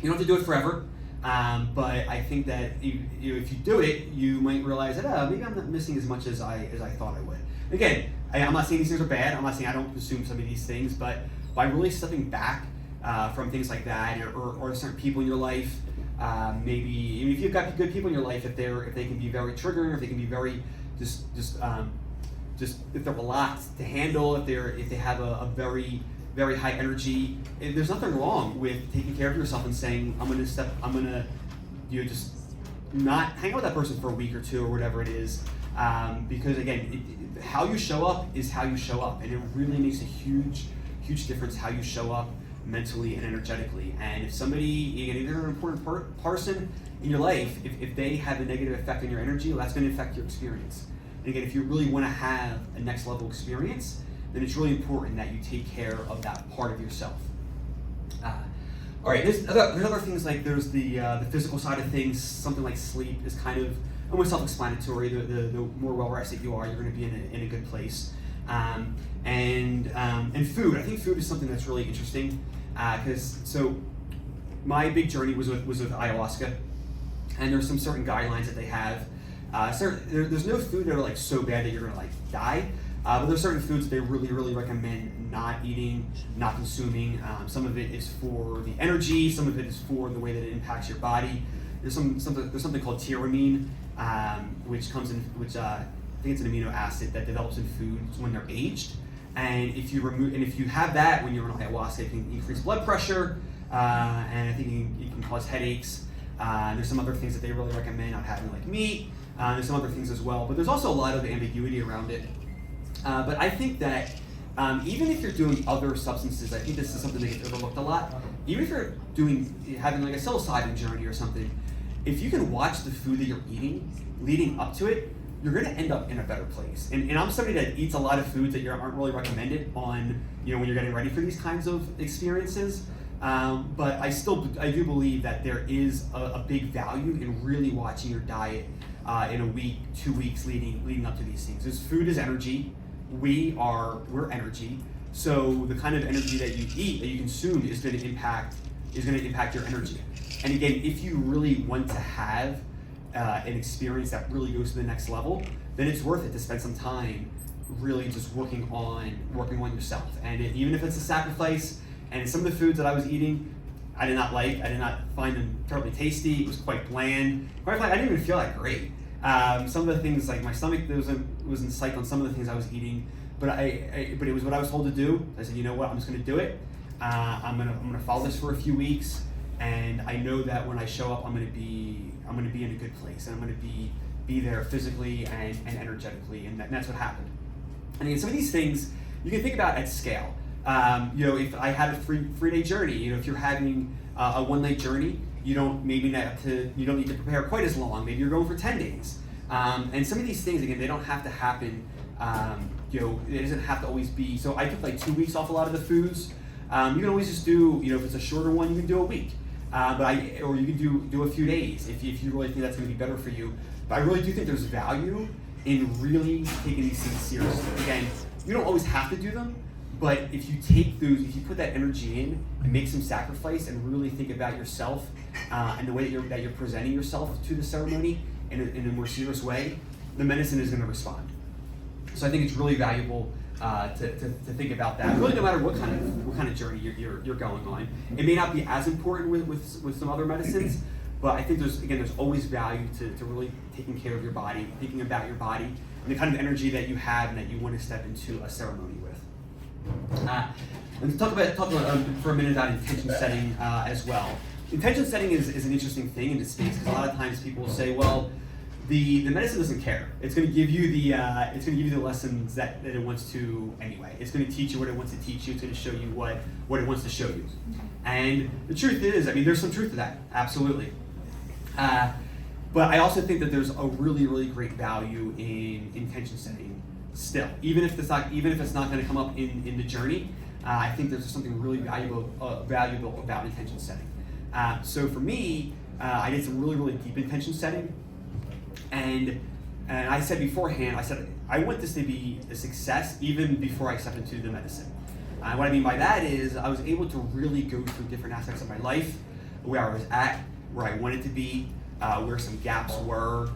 You don't have to do it forever, but I think that if you do it, you might realize that maybe I'm not missing as much as I thought I would. Again, I'm not saying these things are bad. I'm not saying I don't consume some of these things, but by really stepping back from things like that, or certain people in your life, maybe if you've got good people in your life, if they can be very triggering, if they can be very just if they're a lot to handle, if they have a very very high energy, there's nothing wrong with taking care of yourself and saying I'm gonna just not hang out with that person for a week or two or whatever it is, Because again, how you show up is how you show up, and it really makes a huge difference how you show up mentally and energetically. And if somebody, again, if they're an important person in your life, if they have a negative effect on your energy, well, that's going to affect your experience. And again, if you really want to have a next level experience, then it's really important that you take care of that part of yourself. All right, there's other things, like there's the physical side of things. Something like sleep is kind of almost self-explanatory. The more well-rested you are, you're going to be in a good place. And food. I think food is something that's really interesting, because so my big journey was with ayahuasca, and there's some certain guidelines that they have. There's no food that are like so bad that you're going to like die. But there's certain foods that they really recommend not eating, not consuming. Some of it is for the energy, some of it is for the way that it impacts your body. There's something called tyramine, which I think it's an amino acid that develops in foods when they're aged. And if you have that when you're on ayahuasca, it can increase blood pressure, and I think it can cause headaches. There's some other things that they really recommend not having, like meat. There's some other things as well, but there's also a lot of ambiguity around it. But I think that even if you're doing other substances, I think this is something that gets overlooked a lot. Even if you're having like a psilocybin journey or something, if you can watch the food that you're eating leading up to it, you're going to end up in a better place. And I'm somebody that eats a lot of foods that aren't really recommended on, when you're getting ready for these kinds of experiences. But I do believe that there is a big value in really watching your diet in a week, 2 weeks leading up to these things. Because food is energy. We're energy. So the kind of energy that you eat, that you consume, is going to impact your energy. And again, if you really want to have an experience that really goes to the next level, then it's worth it to spend some time really just working on yourself. And even if it's a sacrifice, and some of the foods that I was eating, I did not find them terribly tasty. It was quite bland. Quite frankly, I didn't even feel that great. Some of the things, like my stomach, was in psych on some of the things I was eating, but it was what I was told to do. I said, you know what, I'm just going to do it. I'm gonna follow this for a few weeks, and I know that when I show up, I'm gonna be in a good place, and I'm gonna be there physically and energetically, and that's what happened. And again, some of these things you can think about at scale. If I had a 3-day journey, if you're having a 1-night journey, you don't need to prepare quite as long. Maybe you're going for 10 days. And some of these things, again, they don't have to happen. It doesn't have to always be. So I took like 2 weeks off a lot of the foods. You can always just do, if it's a shorter one, you can do a week. Or you can do a few days if you really think that's going to be better for you. But I really do think there's value in really taking these things seriously. Again, you don't always have to do them. But if you put that energy in and make some sacrifice and really think about yourself and the way that you're presenting yourself to the ceremony in a more serious way, the medicine is going to respond. So I think it's really valuable to think about that. Really, no matter what kind of journey you're going on, it may not be as important with some other medicines, but I think there's always value to really taking care of your body, thinking about your body, and the kind of energy that you have and that you want to step into a ceremony with. And talk about for a minute about intention setting as well. Intention setting is an interesting thing in this space, because a lot of times people will say, well, the medicine doesn't care. It's going to give you the lessons that it wants to anyway. It's going to teach you what it wants to teach you. It's going to show you what it wants to show you. And the truth is, there's some truth to that, absolutely. But I also think that there's a really great value in intention setting still, even if it's not going to come up in the journey. I think there's something really valuable about intention setting. So for me, I did some really deep intention setting, and I said beforehand, I want this to be a success even before I step into the medicine. What I mean by that is I was able to really go through different aspects of my life, where I was at, where I wanted to be, where some gaps were,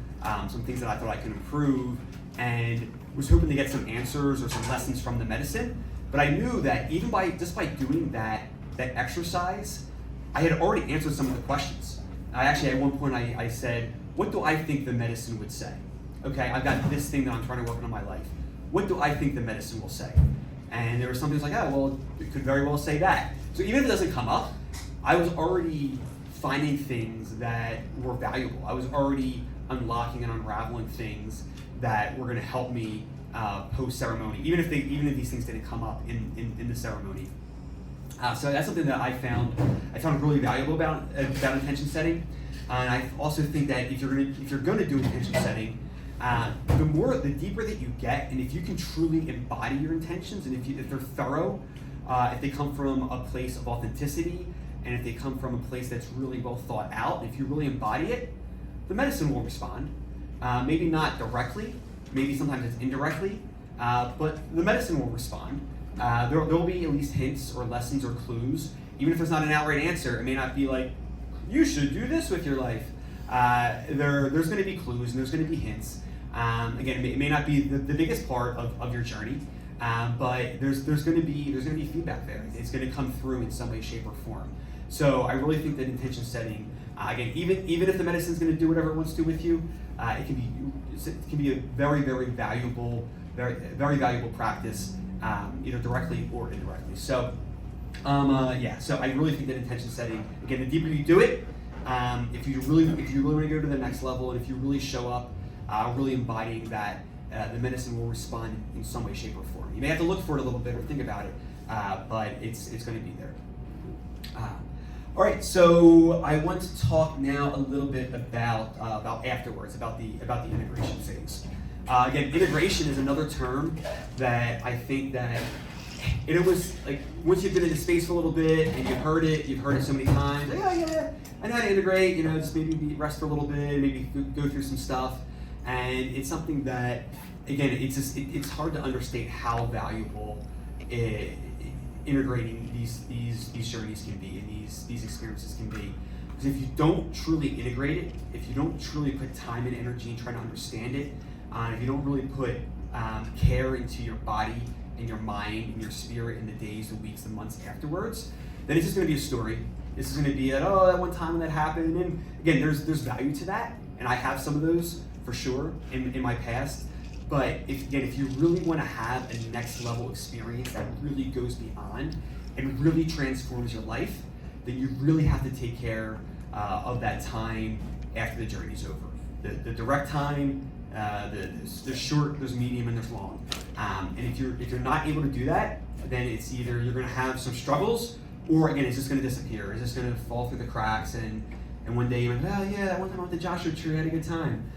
some things that I thought I could improve, and was hoping to get some answers or some lessons from the medicine. But I knew that even by doing that exercise, I had already answered some of the questions. At one point I said, what do I think the medicine would say? Okay, I've got this thing that I'm trying to work on in my life. What do I think the medicine will say? And there were some things like, it could very well say that. So even if it doesn't come up, I was already finding things that were valuable. I was already unlocking and unraveling things that were going to help me post ceremony, even if these things didn't come up in the ceremony. So that's something that I found really valuable about intention setting. And I also think that if you're gonna do intention setting, the deeper that you get, and if you can truly embody your intentions, and if they're thorough, if they come from a place of authenticity, and if they come from a place that's really well thought out, and if you really embody it, the medicine will respond. Maybe not directly, maybe sometimes it's indirectly, but the medicine will respond. There'll be at least hints or lessons or clues. Even if there's not an outright answer, it may not be like, you should do this with your life. There's going to be clues and there's going to be hints. Again, it may not be the biggest part of your journey, but there's going to be feedback there. It's going to come through in some way, shape, or form. So I really think that intention setting, again, even if the medicine's going to do whatever it wants to with you, it can be a very, very valuable practice, either directly or indirectly. So. So I really think that intention setting, again, the deeper you do it, if you really want to go to the next level, and if you really show up, really embodying that, the medicine will respond in some way, shape, or form. You may have to look for it a little bit or think about it, but it's going to be there. All right, so I want to talk now a little bit about afterwards, about the integration phase. Again, integration is another term that I think that. It was like, once you've been in the space for a little bit and you've heard it so many times, like, yeah, I know how to integrate, just maybe rest for a little bit, maybe go through some stuff. And it's something that, again, it's hard to understate how valuable integrating these journeys can be and these experiences can be. Because if you don't truly integrate it, if you don't truly put time and energy in trying to understand it, if you don't really put care into your body, in your mind, in your spirit, in the days, the weeks, the months afterwards, then it's just going to be a story. This is going to be that one time when that happened. And again, there's value to that, and I have some of those for sure in my past. But if you really want to have a next level experience that really goes beyond and really transforms your life, then you really have to take care of that time after the journey's over. The direct time. There's short, there's medium, and there's long. And if you're not able to do that, then it's either you're going to have some struggles, or again, it's just going to disappear. It's just going to fall through the cracks, and one day you're like, that one time I went to Joshua Tree, I had a good time.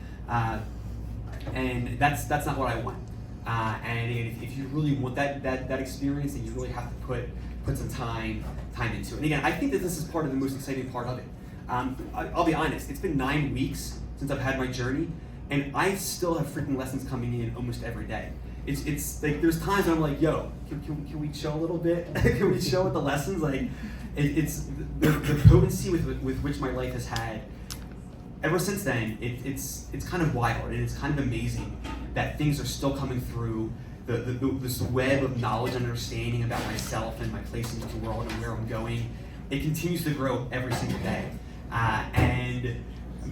And that's not what I want. And again, if you really want that experience, then you really have to put some time into it. And again, I think that this is part of the most exciting part of it. I'll be honest, it's been 9 weeks since I've had my journey, and I still have freaking lessons coming in almost every day. It's like there's times when I'm like, yo, can we chill a little bit? Can we chill with the lessons? Like, it's the potency with which my life has had. Ever since then, it's kind of wild, and it's kind of amazing that things are still coming through. This web of knowledge and understanding about myself and my place in the world and where I'm going, it continues to grow every single day. And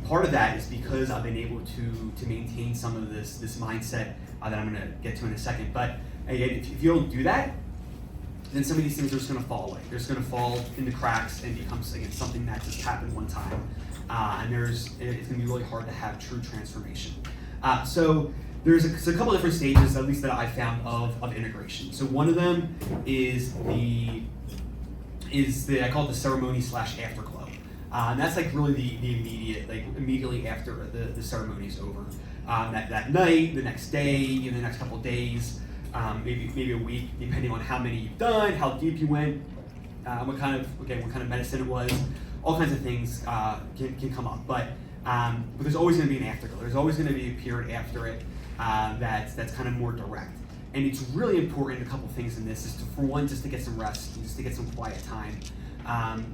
part of that is because I've been able to maintain some of this mindset that I'm going to get to in a second. But again, if you don't do that, then some of these things are just going to fall away. They're just going to fall into cracks and become something that just happened one time. And it's going to be really hard to have true transformation. So there's a couple different stages, at least that I found, of integration. So one of them is I call it the ceremony / afterglow. And that's like really the immediate, like immediately after the ceremony's over. That night, the next day, the next couple of days, maybe a week, depending on how many you've done, how deep you went, what kind of medicine it was, all kinds of things can come up. But there's always going to be an afterglow. There's always going to be a period after it that's kind of more direct. And it's really important. A couple things in this is for one, just to get some rest, just to get some quiet time.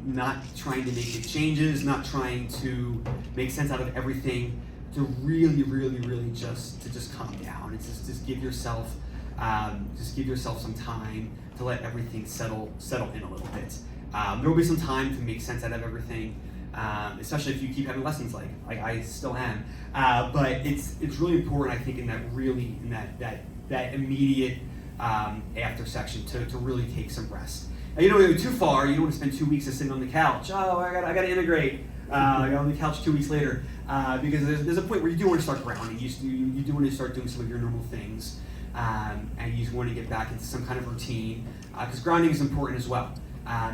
Not trying to make big changes, not trying to make sense out of everything, to really, really, really just calm down. It's just give yourself some time to let everything settle in a little bit. There will be some time to make sense out of everything, especially if you keep having lessons like I still am. But it's really important, I think, in that immediate after section to really take some rest. Now, you don't want to go too far. You don't want to spend 2 weeks just sitting on the couch. Oh, I got to integrate. on the couch 2 weeks later, because there's a point where you do want to start grounding. You do want to start doing some of your normal things, and you just want to get back into some kind of routine, because grounding is important as well.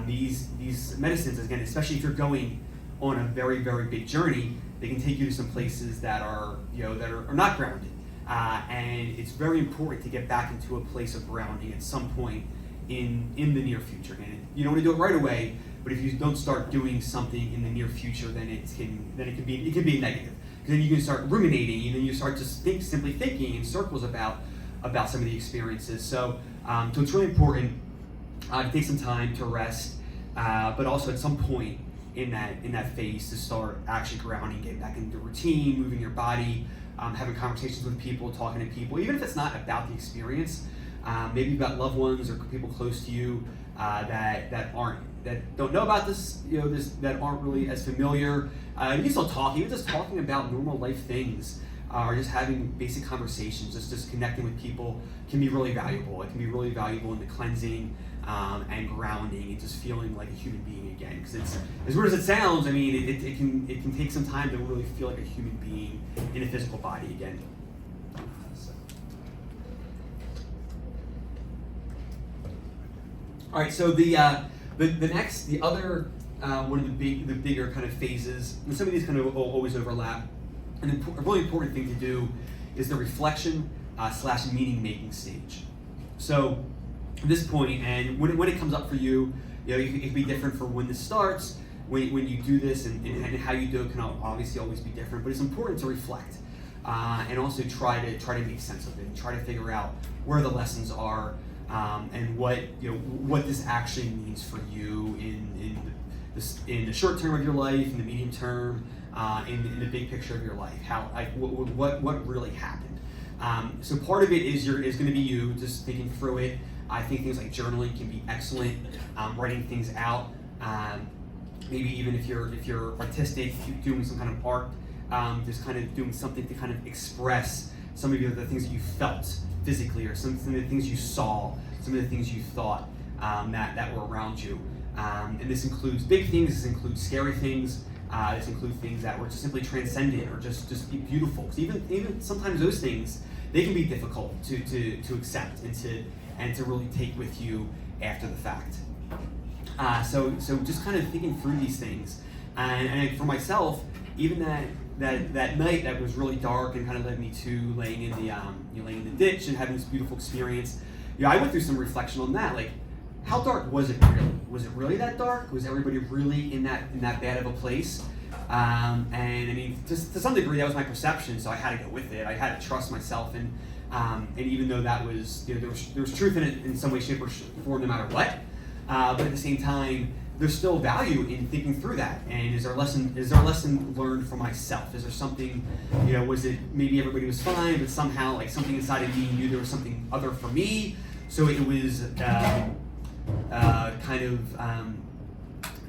These medicines, again, especially if you're going on a very, very big journey, they can take you to some places that are not grounded, and it's very important to get back into a place of grounding at some point in the near future. And you don't want to do it right away, but if you don't start doing something in the near future, then it can be negative. Because then you can start ruminating, and then you start just simply thinking in circles about some of the experiences. So it's really important to take some time to rest, but also at some point in that phase to start actually grounding, getting back into routine, moving your body, having conversations with people, talking to people, even if it's not about the experience. Maybe you've got loved ones or people close to you that don't know about this, that aren't really as familiar. You can still talk, even just talking about normal life things, or just having basic conversations, just connecting with people can be really valuable. It can be really valuable in the cleansing and grounding and just feeling like a human being again. Because it's as weird as it sounds. I mean, it can take some time to really feel like a human being in a physical body again. All right, so the other one of the bigger kind of phases, and some of these kind of always overlap, and a really important thing to do is the reflection / meaning making stage. So at this point, and when it comes up for you, it can be different for when this starts, when you do this, and how you do it can obviously always be different. But it's important to reflect and also try to make sense of it, and try to figure out where the lessons are. And what this actually means for you in the short term of your life, in the medium term, in the big picture of your life. What really happened. So part of it is going to be you just thinking through it. I think things like journaling can be excellent. Writing things out. Maybe even if you're artistic, doing some kind of art, just kind of doing something to kind of express some of the things that you felt physically, or some of the things you saw, some of the things you thought that were around you. And this includes big things, this includes scary things, this includes things that were just simply transcendent or just beautiful. Because even sometimes those things, they can be difficult to accept and to really take with you after the fact. So just kind of thinking through these things. And for myself, even that night that was really dark and kind of led me to laying in the ditch and having this beautiful experience. I went through some reflection on that. Like, how dark was it really? Was it really that dark? Was everybody really in that bad of a place? And I mean, to some degree, that was my perception. So I had to go with it. I had to trust myself, and even though that was there was truth in it in some way, shape, or form, no matter what. But at the same time, there's still value in thinking through that. And is there a lesson learned for myself? Is there something, was it maybe everybody was fine, but somehow like something inside of me knew there was something other for me? So it was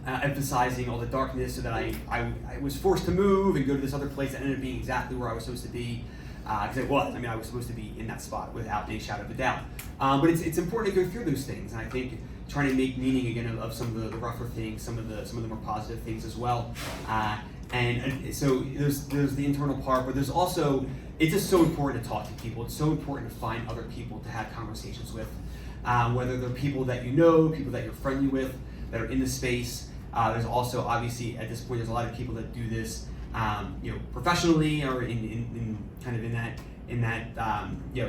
emphasizing all the darkness, so that I was forced to move and go to this other place that ended up being exactly where I was supposed to be. Because it was. I mean, I was supposed to be in that spot without any shadow of a doubt. But it's important to go through those things, and I think trying to make meaning again of some of the rougher things, some of the more positive things as well. And so there's the internal part, but there's also, it's just so important to talk to people. It's so important to find other people to have conversations with, whether they're people that you know, people that you're friendly with, that are in the space. There's also, obviously, at this point, there's a lot of people that do this, professionally, or in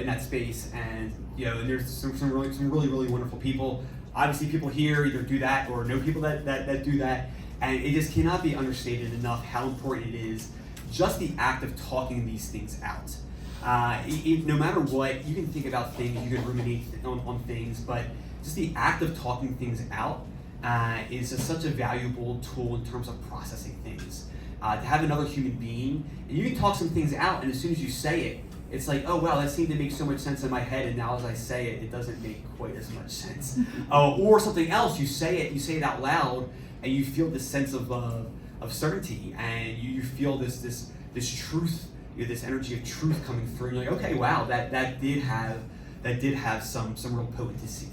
that space, and and there's some really wonderful people. Obviously, people here either do that or know people that do that, and it just cannot be understated enough how important it is, just the act of talking these things out. No matter what, you can think about things, you can ruminate on things, but just the act of talking things out is such a valuable tool in terms of processing things. To have another human being, and you can talk some things out, and as soon as you say it, it's like, oh wow, that seemed to make so much sense in my head, and now as I say it, it doesn't make quite as much sense. Or something else, you say it out loud, and you feel this sense of certainty, and you feel this truth, this energy of truth coming through. And you're like, okay, wow, that did have some real potency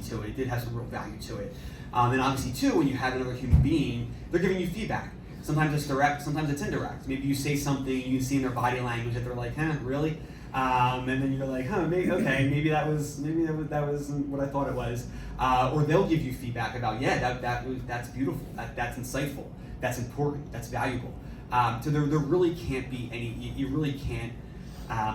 to it. It did have some real value to it. And obviously too, when you have another human being, they're giving you feedback. Sometimes it's direct, sometimes it's indirect. Maybe you say something, you see in their body language that they're like, huh, really? And then you're like, huh, maybe that wasn't what I thought it was. Or they'll give you feedback about, yeah, that's beautiful, that's insightful, that's important, that's valuable. So there really can't be any, you really can't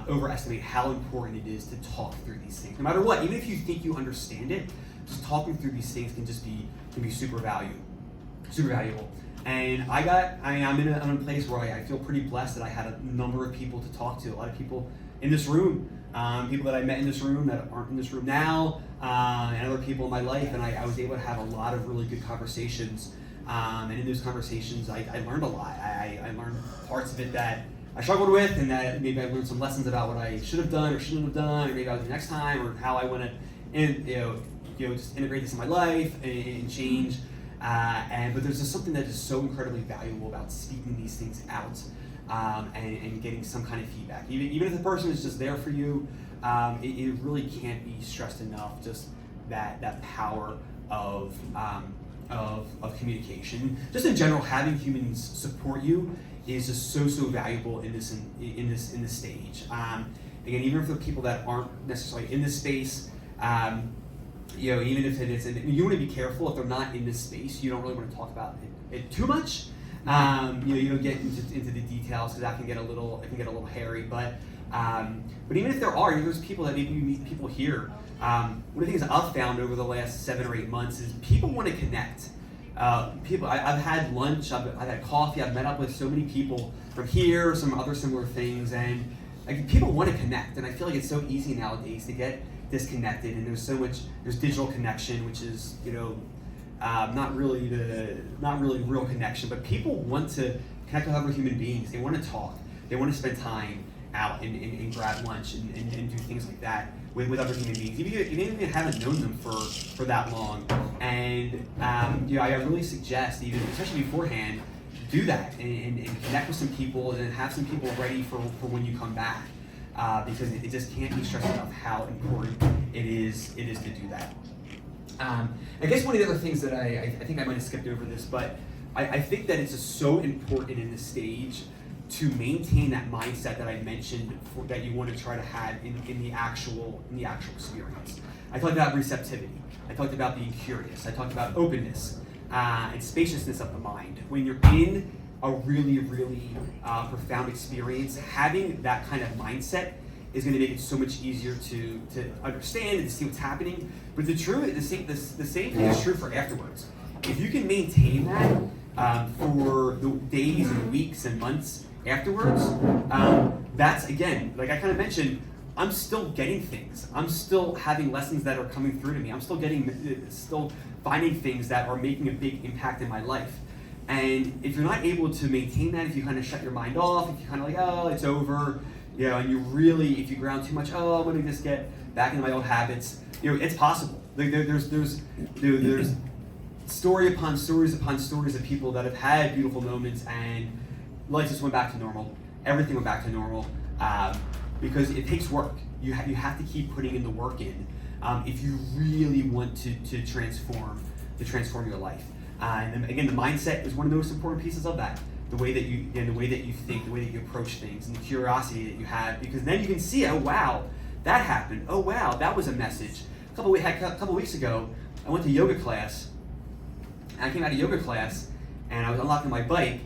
overestimate how important it is to talk through these things. No matter what, even if you think you understand it, just talking through these things can be super valuable. And I'm in a place where I feel pretty blessed that I had a number of people to talk to, a lot of people in this room, people that I met in this room that aren't in this room now, and other people in my life, and I was able to have a lot of really good conversations. And in those conversations, I learned a lot. I learned parts of it that I struggled with, and that maybe I learned some lessons about what I should have done or shouldn't have done, or maybe I'll do next time, or how I want to, just integrate this in my life and change. But there's just something that is so incredibly valuable about speaking these things out, and getting some kind of feedback. Even if the person is just there for you, it really can't be stressed enough. Just that power of communication. Just in general, having humans support you is just so valuable in this stage. Again, even for people that aren't necessarily in this space, even if it is, you want to be careful if they're not in this space. You don't really want to talk about it too much. You don't get into the details because that can get a little hairy. But even if there's people that maybe you meet people here. One of the things I've found over the last 7 or 8 months is people want to connect. I've had lunch, I've had coffee, I've met up with so many people from here, some other similar things, and people want to connect. And I feel like it's so easy nowadays to get disconnected, and there's digital connection, which is not really real connection, but people want to connect with other human beings. They want to talk, they want to spend time out and grab lunch and do things like that with other human beings, even if you haven't known them for that long. And I really suggest, even especially beforehand, do that and connect with some people and have some people ready for when you come back, because it just can't be stressed enough how important it is to do that. I guess one of the other things that I think I might have skipped over this, but I think that it's just so important in this stage to maintain that mindset that I mentioned that you want to try to have in the actual experience. I talked about receptivity. I talked about being curious. I talked about openness and spaciousness of the mind. When you're in a really profound experience, having that kind of mindset is going to make it so much easier to understand and to see what's happening. But the same thing is true for afterwards. If you can maintain that for the days and weeks and months afterwards, that's, again, like I kind of mentioned, I'm still getting things. I'm still having lessons that are coming through to me. I'm still finding things that are making a big impact in my life. And if you're not able to maintain that, if you kind of shut your mind off, if you kind of like, oh, it's over, and if you ground too much, oh, I'm going to just get back into my old habits, it's possible. There's story upon stories upon stories of people that have had beautiful moments and life just went back to normal. Everything went back to normal, because it takes work. You have to keep putting in the work in if you really want to transform your life. And then, again, the mindset is one of the most important pieces of that. The way that you think, the way that you approach things, and the curiosity that you have, because then you can see, oh wow, that happened. Oh wow, that was a message. A couple weeks ago, I went to yoga class. And I came out of yoga class, and I was unlocking my bike.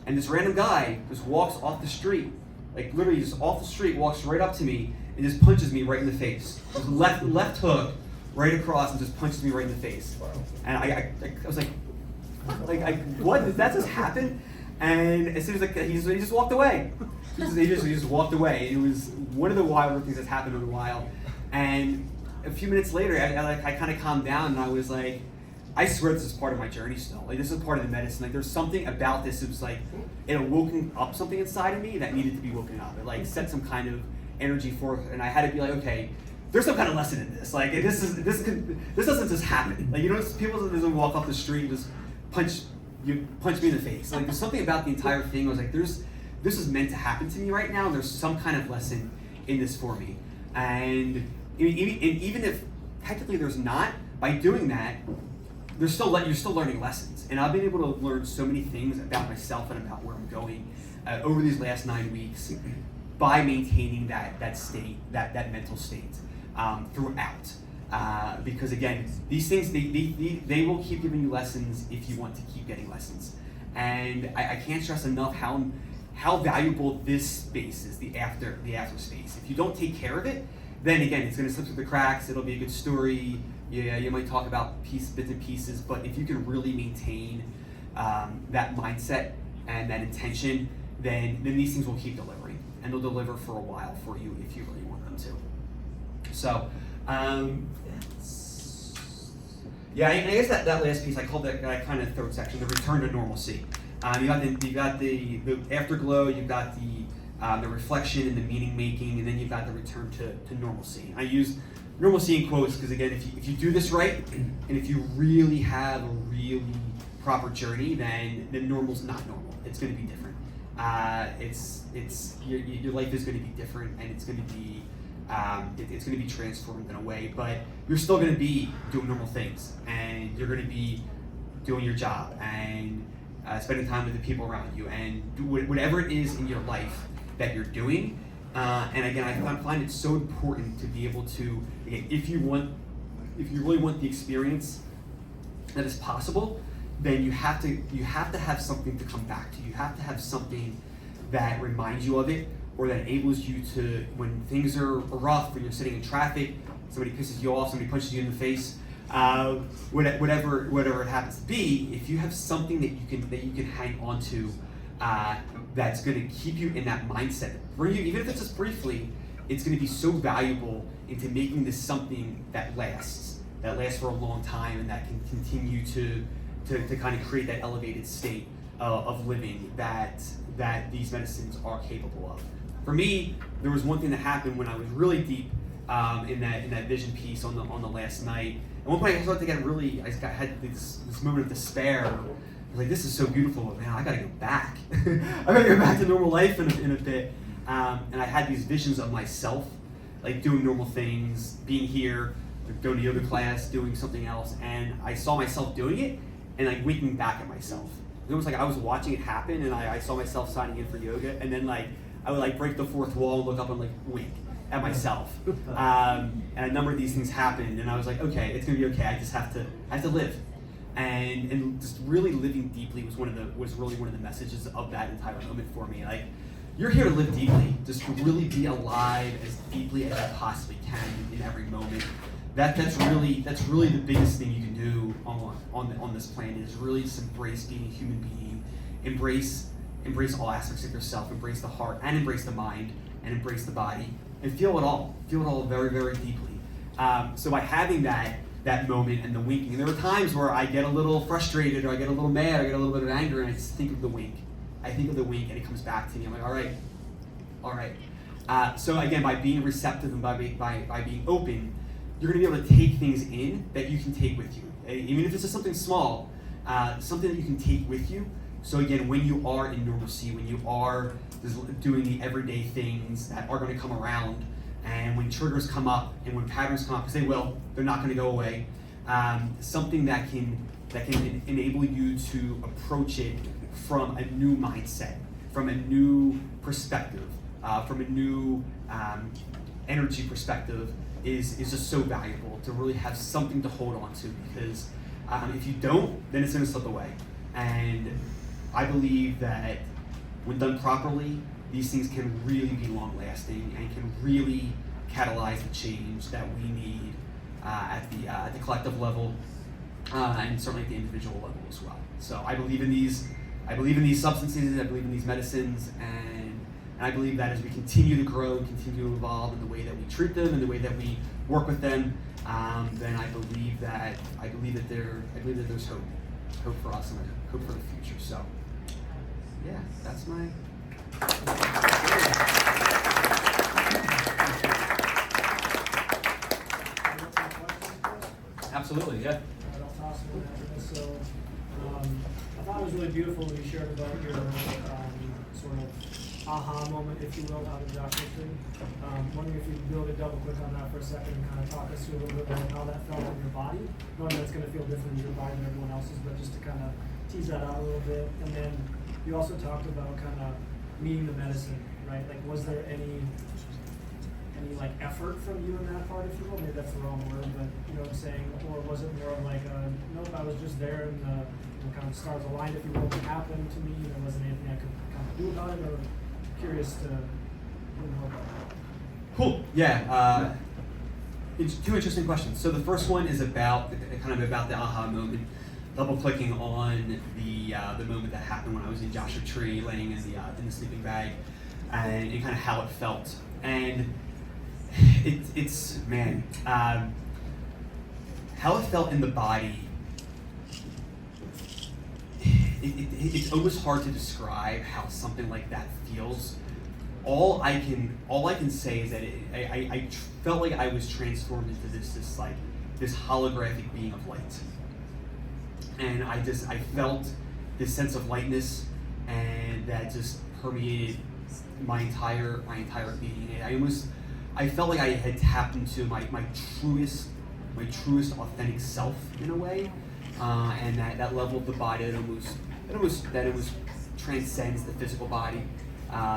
And this random guy just walks off the street, like literally just off the street, walks right up to me and just punches me right in the face. Just left hook right across and just punches me right in the face. And I was like, what? Did that just happen? And as soon as he just walked away. He just walked away. It was one of the wilder things that's happened in a while. And a few minutes later, I kind of calmed down and I was like, I swear this is part of my journey still. Like, this is part of the medicine. Like, there's something about this. It was like, it awoken up something inside of me that needed to be woken up. It like set some kind of energy forth, and I had to be like, okay, there's some kind of lesson in this. Like, this doesn't just happen. Like, people doesn't walk off the street and just punch me in the face. Like, there's something about the entire thing. I was like, this is meant to happen to me right now. And there's some kind of lesson in this for me. And even if technically there's not, by doing that, you're still learning lessons, and I've been able to learn so many things about myself and about where I'm going over these last 9 weeks by maintaining that state, that mental state throughout. Because again, these things they will keep giving you lessons if you want to keep getting lessons, and I can't stress enough how valuable this space is, the after space. If you don't take care of it, then again, it's going to slip through the cracks. It'll be a good story. Yeah, you might talk about bits and pieces, but if you can really maintain that mindset and that intention, then these things will keep delivering, and they'll deliver for a while for you if you really want them to. So, yeah, and I guess that last piece, I called that kind of third section, the return to normalcy. You got the afterglow, you've got the reflection and the meaning making, and then you've got the return to normalcy. I use normalcy in quotes because again, if you do this right, and if you really have a really proper journey, then normal's not normal. It's going to be different. Your life is going to be different, and it's going to be transformed in a way. But you're still going to be doing normal things, and you're going to be doing your job and spending time with the people around you, and do whatever it is in your life that you're doing. And again, I find it so important to be able to, again, if you really want the experience that is possible, then you have to have something to come back to. You have to have something that reminds you of it, or that enables you to, when things are rough, when you're sitting in traffic, somebody pisses you off, somebody punches you in the face, whatever it happens to be. If you have something that you can hang on to, that's going to keep you in that mindset, bring you, even if it's just briefly, it's going to be so valuable into making this something that lasts for a long time, and that can continue to kind of create that elevated state of living that these medicines are capable of. For me, there was one thing that happened when I was really deep in that vision piece on the last night. At one point, I started to get had this moment of despair. I was like, this is so beautiful, but man, I gotta go back. I gotta go back to normal life in a bit. And I had these visions of myself, like doing normal things, being here, going to yoga class, doing something else, and I saw myself doing it and like winking back at myself. It was like I was watching it happen, and I saw myself signing in for yoga, and then like I would like break the fourth wall and look up and like wink at myself. And a number of these things happened, and I was like, okay, it's gonna be okay. I just have to live, and just really living deeply was really one of the messages of that entire moment for me. Like, you're here to live deeply, just to really be alive as deeply as you possibly can in every moment. That's really the biggest thing you can do on this planet, is really just embrace being a human being, embrace all aspects of yourself, embrace the heart, and embrace the mind, and embrace the body, and feel it all very, very deeply. So by having that moment and the winking, and there are times where I get a little frustrated, or I get a little mad, or I get a little bit of anger, and I just think of the wink. I think of the wink, and it comes back to me. I'm like, all right. So again, by being receptive and by being open, you're going to be able to take things in that you can take with you. Even if it's just something small, something that you can take with you. So again, when you are in normalcy, when you are doing the everyday things that are going to come around, and when triggers come up, and when patterns come up, because they're not going to go away, something that can enable you to approach it from a new mindset, from a new perspective, from a new energy perspective, is just so valuable to really have something to hold on to, because if you don't, then it's going to slip away. And I believe that when done properly, these things can really be long-lasting and can really catalyze the change that we need at the collective level, and certainly at the individual level as well. So I believe in these substances, I believe in these medicines, and I believe that as we continue to grow and continue to evolve in the way that we treat them and the way that we work with them, then I believe that there's hope for us and hope for the future. So yeah, that's my. Absolutely, yeah. So I thought it was really beautiful when you shared about your sort of aha moment, if you will, out of Joshua Tree. Wondering if you could build a double click on that for a second and kind of talk us through a little bit about how that felt in your body. Knowing that it's going to feel different in your body than everyone else's, but just to kind of tease that out a little bit. And then you also talked about kind of meeting the medicine, right? Like, was there any like effort from you in that part, if you will? Maybe that's the wrong word, but you know what I'm saying? Or was it more of like, nope, I was just there and kind of stars aligned, if you will, what happened to me? There wasn't anything I could kind of do about it, or curious to know about that. Cool. Yeah. It's two interesting questions. So the first one is about the aha moment. Double clicking on the moment that happened when I was in Joshua Tree, laying in the sleeping bag, and kind of how it felt. And it's man, how it felt in the body. It's almost hard to describe how something like that feels. All I can say is that I felt like I was transformed into this holographic being of light, and I felt this sense of lightness, and that just permeated my entire being. I felt like I had tapped into my truest authentic self in a way, and that level of the body that almost transcends the physical body.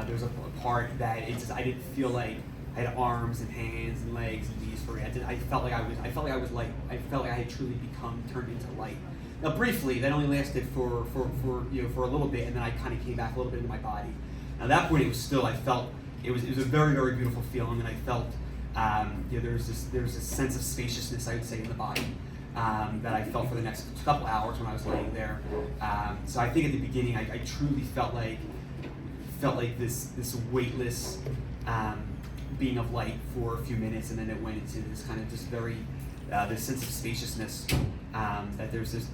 There's a part that I didn't feel like I had arms and hands and legs and knees for it. I felt like I had truly turned into light. Now briefly, that only lasted for a little bit, and then I kind of came back a little bit into my body. Now at that point, it was a very, very beautiful feeling, and I felt there's this sense of spaciousness, I would say, in the body that I felt for the next couple hours when I was laying there. So I think at the beginning, I truly felt like this weightless being of light for a few minutes, and then it went into this kind of just very this sense of spaciousness that there's this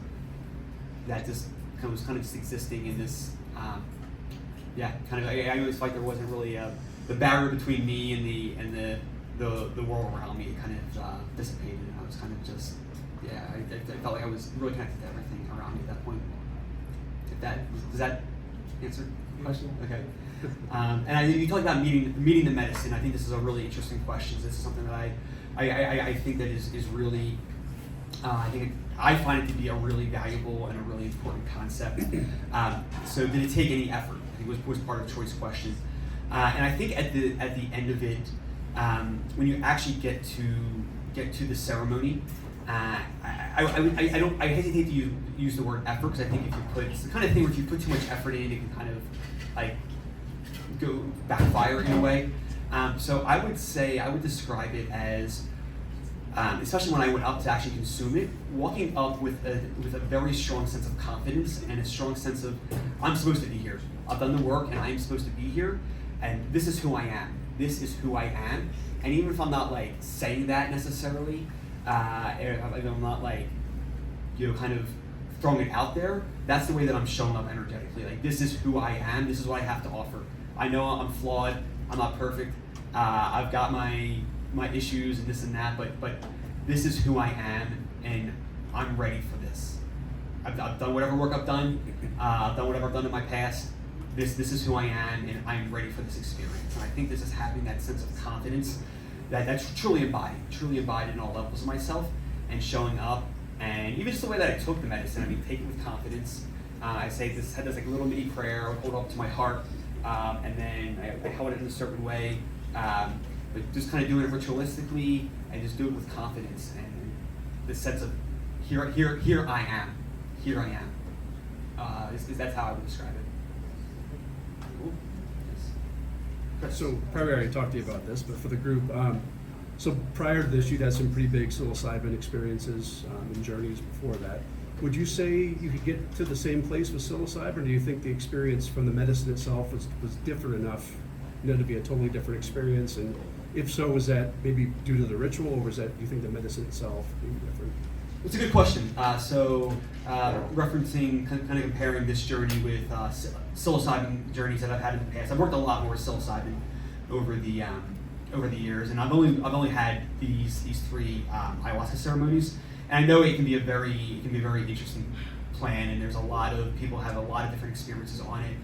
that just was kind of just existing in this kind of. I always felt like there wasn't really the barrier between me and the world around me. It kind of dissipated, and I was kind of just I felt like I was really connected to everything around me at that point. Does that answer the question? Okay. And you talk about meeting the medicine. I think this is a really interesting question. This is something that I think that is really I find it to be a really valuable and a really important concept. So did it take any effort? I think was part of Troy's question. And I think at the end of it, when you actually get to the ceremony, I hesitate to use the word effort, because I think it's the kind of thing where if you put too much effort in, it can kind of like go backfire in a way. So I would describe it as, especially when I went up to actually consume it, walking up with a very strong sense of confidence and a strong sense of, I'm supposed to be here. I've done the work and I'm supposed to be here, and this is who I am. This is who I am. And even if I'm not like saying that necessarily, I'm not like, kind of throwing it out there, that's the way that I'm showing up energetically. Like, this is who I am, this is what I have to offer. I know I'm flawed, I'm not perfect, I've got my issues and this and that, but this is who I am, and I'm ready for this. I've done whatever work I've done whatever I've done in my past. This is who I am, and I'm ready for this experience. And I think this is having that sense of confidence that's truly embodied in all levels of myself, and showing up. And even just the way that I took the medicine, I mean, take it with confidence. I say this, had this like little mini prayer, I would hold up to my heart, and then I held it in a certain way, but just kind of doing it ritualistically, and just do it with confidence and the sense of here I am, that's how I would describe it. Cool. Yes. So probably already talked to you about this, but for the group, so prior to this, you'd had some pretty big psilocybin experiences and journeys before that. Would you say you could get to the same place with psilocybin, or do you think the experience from the medicine itself was different enough, to be a totally different experience? And if so, was that maybe due to the ritual, or was that, do you think the medicine itself being different? It's a good question. Referencing, kind of comparing this journey with psilocybin journeys that I've had in the past. I've worked a lot more with psilocybin over the years, and I've only had these three ayahuasca ceremonies, and I know it can be a very interesting plan, and there's a lot of people have a lot of different experiences on it.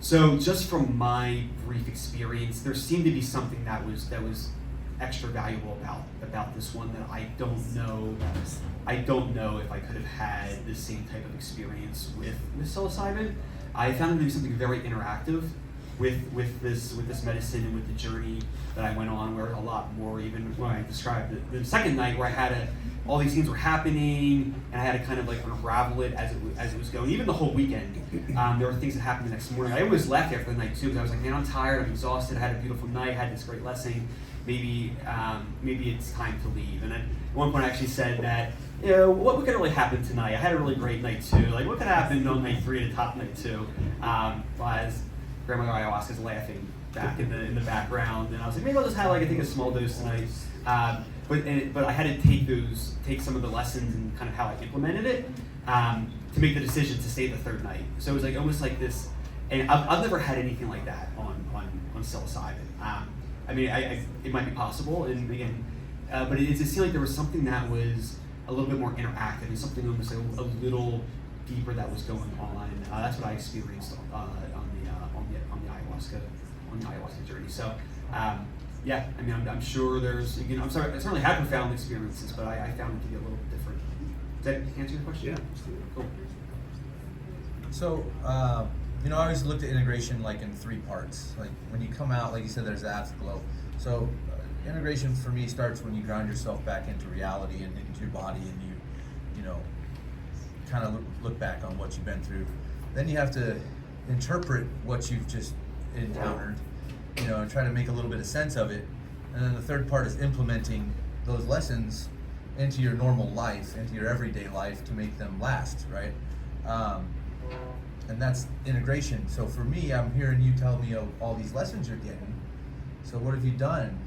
So just from my brief experience, there seemed to be something that was extra valuable about this one that I don't know if I could have had the same type of experience with psilocybin. I found it to be something very interactive with this medicine and with the journey that I went on, where a lot more, even when I described it. The second night, where I had all these things were happening, and I had to kind of like unravel it as it was going. Even the whole weekend, there were things that happened the next morning. I always left after the night too, because I was like, man, I'm tired, I'm exhausted. I had a beautiful night, I had this great lesson. Maybe it's time to leave. And at one point, I actually said that, you know, what could really happen tonight? I had a really great night too. Like, what could happen on night 3 to top night 2? As Grandmother Ayahuasca's laughing back in the background, and I was like, maybe I'll just have like I think a small dose tonight. But I had to take some of the lessons and kind of how I implemented it to make the decision to stay the third night. So it was like almost like this, and I've never had anything like that on psilocybin. I mean, it might be possible, and again, but it seemed like there was something that was a little bit more interactive and something almost like a little deeper that was going on. That's what I experienced on the ayahuasca journey. So, yeah, I mean, I'm sure there's, again, I certainly had profound experiences, but I found it to be a little bit different. Does that answer your question? Yeah. Cool. So, you know, I always looked at integration like in 3 parts. Like when you come out, like you said, there's the afterglow. So, integration for me starts when you ground yourself back into reality and into your body, and you know, kind of look back on what you've been through. Then you have to interpret what you've just encountered, you know, and try to make a little bit of sense of it. And then the third part is implementing those lessons into your normal life, into your everyday life, to make them last, right? And that's integration. So for me, I'm hearing you tell me of all these lessons you're getting. So what have you done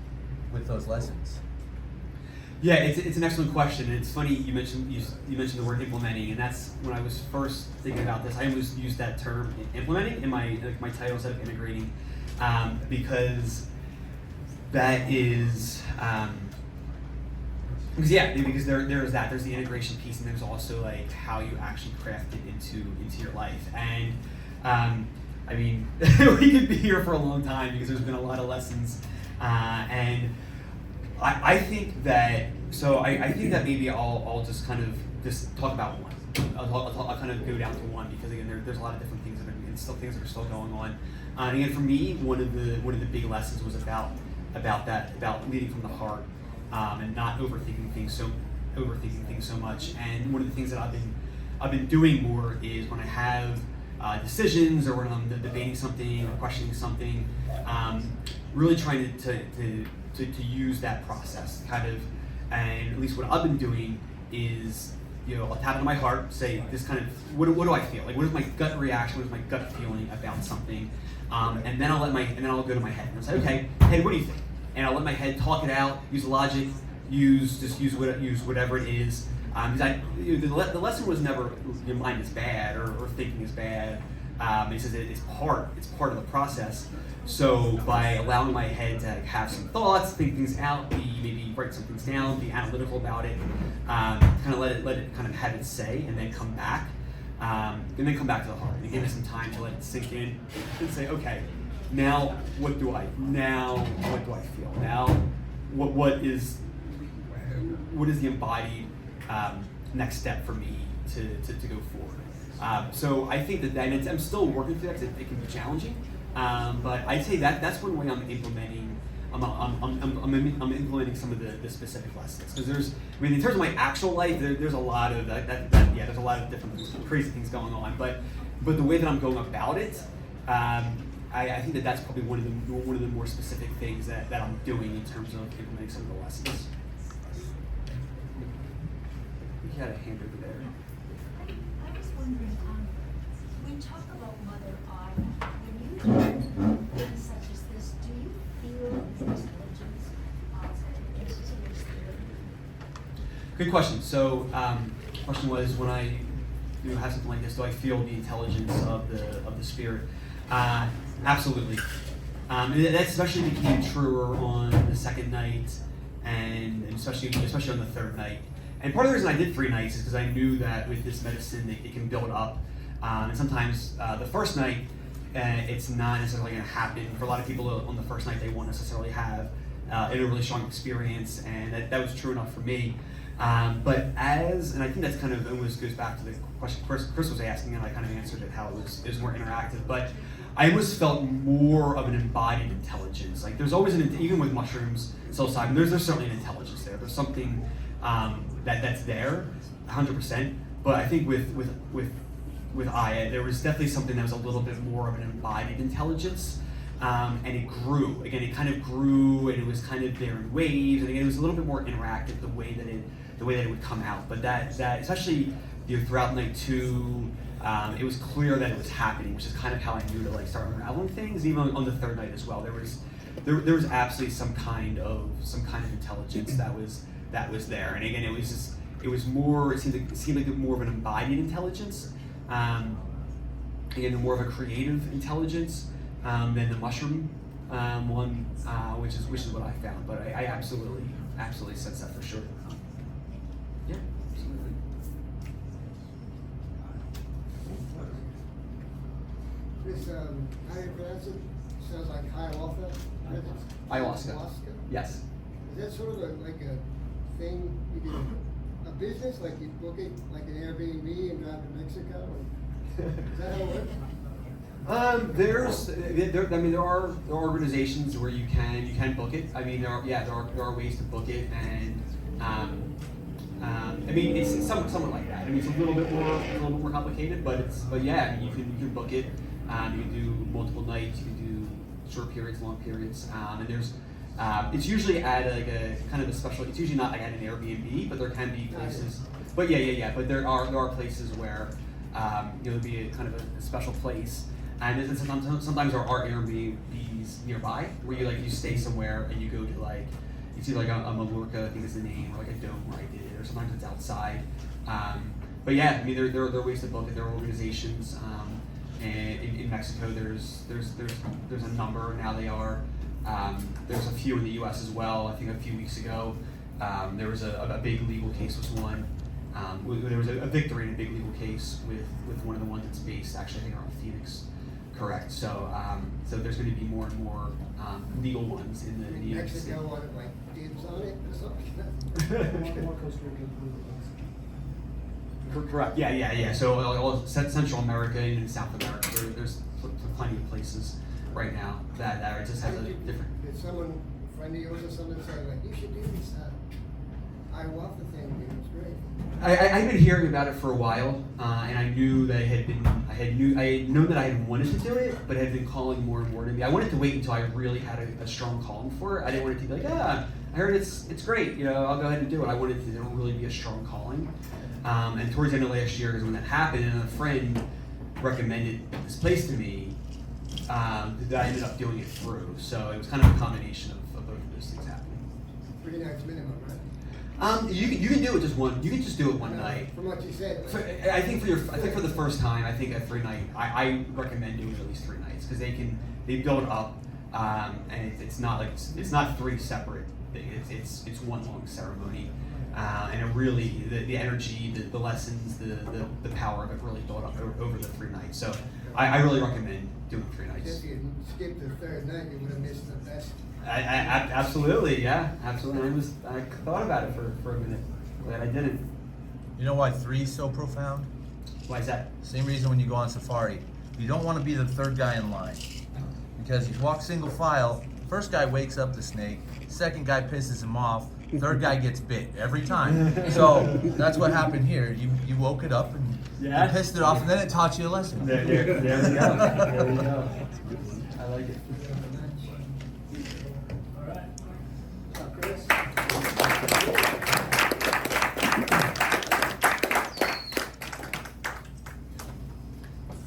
with those lessons? Yeah, it's an excellent question. And it's funny you mentioned the word implementing, and that's when I was first thinking about this. I always used that term, implementing, in my title instead of integrating, because that is because there's the integration piece, and there's also like how you actually craft it into your life. And I mean, we could be here for a long time because there's been a lot of lessons, and I think that maybe I'll just kind of just talk about one. I'll kind of go down to one, because again there's a lot of different things that are still going on. And again, for me, one of the big lessons was about leading from the heart, and not overthinking things so much. And one of the things that I've been doing more is when I have decisions, or when I'm debating something or questioning something, really trying to use that process kind of. And at least what I've been doing is, you know, I'll tap into my heart, say this kind of, what do I feel? Like, what is my gut reaction? What is my gut feeling about something? And then I'll go to my head and I'll say, okay, hey, what do you think? And I'll let my head talk it out, use logic, use whatever it is. Because the lesson was never your mind is bad or thinking is bad. It says it's part of the process. So by allowing my head to have some thoughts, think things out, maybe write some things down, be analytical about it, kind of let it kind of have its say, and then come back, to the heart, and give it some time to let it sink in, and say, okay, now what do I feel? Now what is the embodied next step for me to go forward? So I think that and I'm still working through that, because it can be challenging. But I'd say that's one way I'm implementing. I'm implementing some of the specific lessons, because in terms of my actual life, there's a lot of there's a lot of different crazy things going on. But the way that I'm going about it, I think that's probably one of the more specific things that I'm doing in terms of implementing some of the lessons. You had a hand over there. I was wondering, when you talk about Mother Aya, when you do things such as this, do you feel this intelligence into your spirit? Good question. So, the question was, when I have something like this, do I feel the intelligence of the spirit? Absolutely. That especially became truer on the second night, and especially on the third night. And part of the reason I did 3 nights is because I knew that with this medicine, it can build up. And sometimes the first night, it's not necessarily going to happen. For a lot of people on the first night, they won't necessarily have a really strong experience, and that was true enough for me. And I think that's kind of almost goes back to the question Chris was asking, and I kind of answered it how it was more interactive. But I almost felt more of an embodied intelligence. Like there's always even with mushrooms, psilocybin, there's certainly an intelligence there. There's something that's there, 100%. But I think with Aya, there was definitely something that was a little bit more of an embodied intelligence. And it grew. Again, it kind of grew, and it was kind of there in waves. And again, it was a little bit more interactive the way that it would come out. But that especially throughout night 2, it was clear that it was happening, which is kind of how I knew to like start unraveling things. Even on the third night as well, there was absolutely some kind of intelligence that was there. And again, it seemed like more of an embodied intelligence. Again, more of a creative intelligence than the mushroom one, which is what I found. But I absolutely sense that for sure. Yeah, absolutely. This, how do you pronounce it? Sounds like ayahuasca. Ayahuasca. Yes. Is that sort of like a thing you do, a business, like you book it like an Airbnb and drive to Mexico? Is that how it works? There are organizations where you can book it. I mean, there are ways to book it, and I mean it's somewhat like that. I mean, it's a little bit more complicated, but yeah, I mean, you can book it. You can do multiple nights. You can do short periods, long periods, and there's. It's usually at like a kind of a special. It's usually not like at an Airbnb, but there can be places. But yeah. But there are places where there'll be a kind of a special place, and sometimes there are Airbnbs nearby where you stay somewhere and you go to like it's either like a Mallorca, I think is the name, or like a dome where I did it, or sometimes it's outside. But yeah, I mean there are ways to book it. There are organizations, and in Mexico there's a number now. There's a few in the U.S. as well. I think a few weeks ago there was a big legal case was won. There was a victory in a big legal case with one of the ones that's based actually I think around Phoenix, correct? So there's going to be more and more legal ones in the United States. Mexico wanted like dibs on it or something. More Costa Rican political. Correct. Yeah. So all Central America and South America, there's plenty of places right now that just has a different. Did someone, a friend of yours or something, say like you should do this ayahuasca thing? It was great. I've been hearing about it for a while, and I knew that I had known that I had wanted to do it, but had been calling more and more to me. I wanted to wait until I really had a strong calling for it. I didn't want it to be like, I heard it's great, I'll go ahead and do it. I wanted to really be a strong calling. And towards the end of last year is when that happened, and a friend recommended this place to me that I ended up doing it through. So it was kind of a combination of both of those things happening. 3 nights minimum, right? You can do it just one. You can just do it one night. From what you said. I think for the first time, I think a 3 night. I recommend doing at least 3 nights because they build up, and it's not 3 separate things. It's one long ceremony, and it really the energy, the lessons, the power of it really built up over the 3 nights. So I really recommend doing 3 nights. If you skipped the 3rd night, you would have missed the best. Absolutely, yeah, absolutely. I thought about it for a minute, but I didn't. You know why 3 is so profound? Why is that? Same reason when you go on safari. You don't want to be the 3rd guy in line. Because you walk single file, first guy wakes up the snake, second guy pisses him off, third guy gets bit every time. So that's what happened here. You woke it up and you pissed it off, and then it taught you a lesson. There we go. There we go. I like it. All right. What's up, Chris?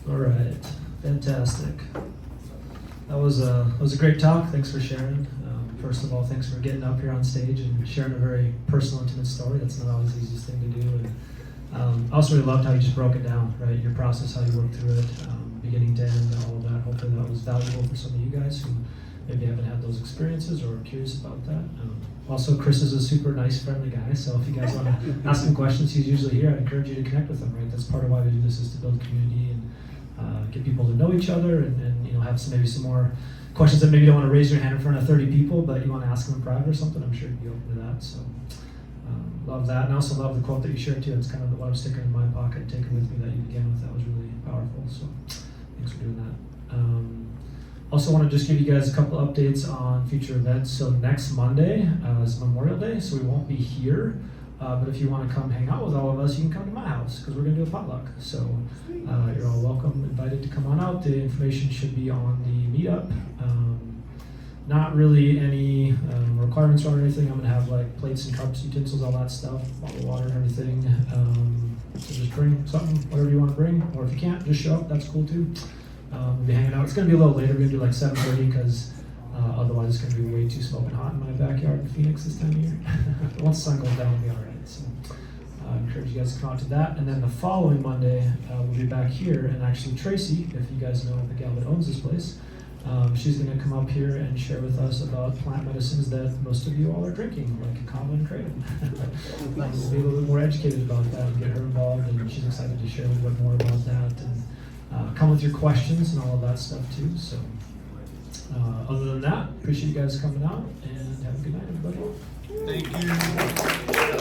All right, fantastic. That was a great talk. Thanks for sharing. First of all, thanks for getting up here on stage and sharing a very personal, intimate story. That's not always the easiest thing to do. And I also really loved how you just broke it down, right? Your process, how you worked through it, beginning to end, all of that. Hopefully that was valuable for some of you guys who maybe haven't had those experiences or are curious about that. Also, Chris is a super nice, friendly guy. So if you guys want to ask him questions, he's usually here. I encourage you to connect with him, right? That's part of why we do this, is to build community and get people to know each other and you know, have maybe some more questions that maybe you don't want to raise your hand in front of 30 people, but you want to ask them in private or something. I'm sure you'd be open to that. So love that, and I also love the quote that you shared too. It's kind of what I'm sticking in my pocket, taking with me that you began with. That was really powerful. So thanks for doing that. Also want to just give you guys a couple updates on future events. So next Monday is Memorial Day, so we won't be here. But if you want to come hang out with all of us, you can come to my house because we're going to do a potluck. So you're all welcome, invited to come on out. The information should be on the meetup. Not really any requirements or anything. I'm going to have like plates and cups, utensils, all that stuff, bottled water and everything. So just bring something, whatever you want to bring. Or if you can't, just show up. That's cool too. We'll be hanging out. It's going to be a little later. We're going to do like 7:30 because otherwise it's going to be way too smoking hot in my backyard in Phoenix this time of year. But once the sun goes down, we'll be all right. So I encourage you guys to come out to that. And then the following Monday, we'll be back here. And actually Tracy, if you guys know the gal that owns this place, she's going to come up here and share with us about plant medicines that most of you all are drinking, like Kave and Kave. We'll be a little bit more educated about that and get her involved. And she's excited to share a little bit more about that. And come with your questions and all of that stuff too. So other than that, appreciate you guys coming out and have a good night, everybody. Thank you.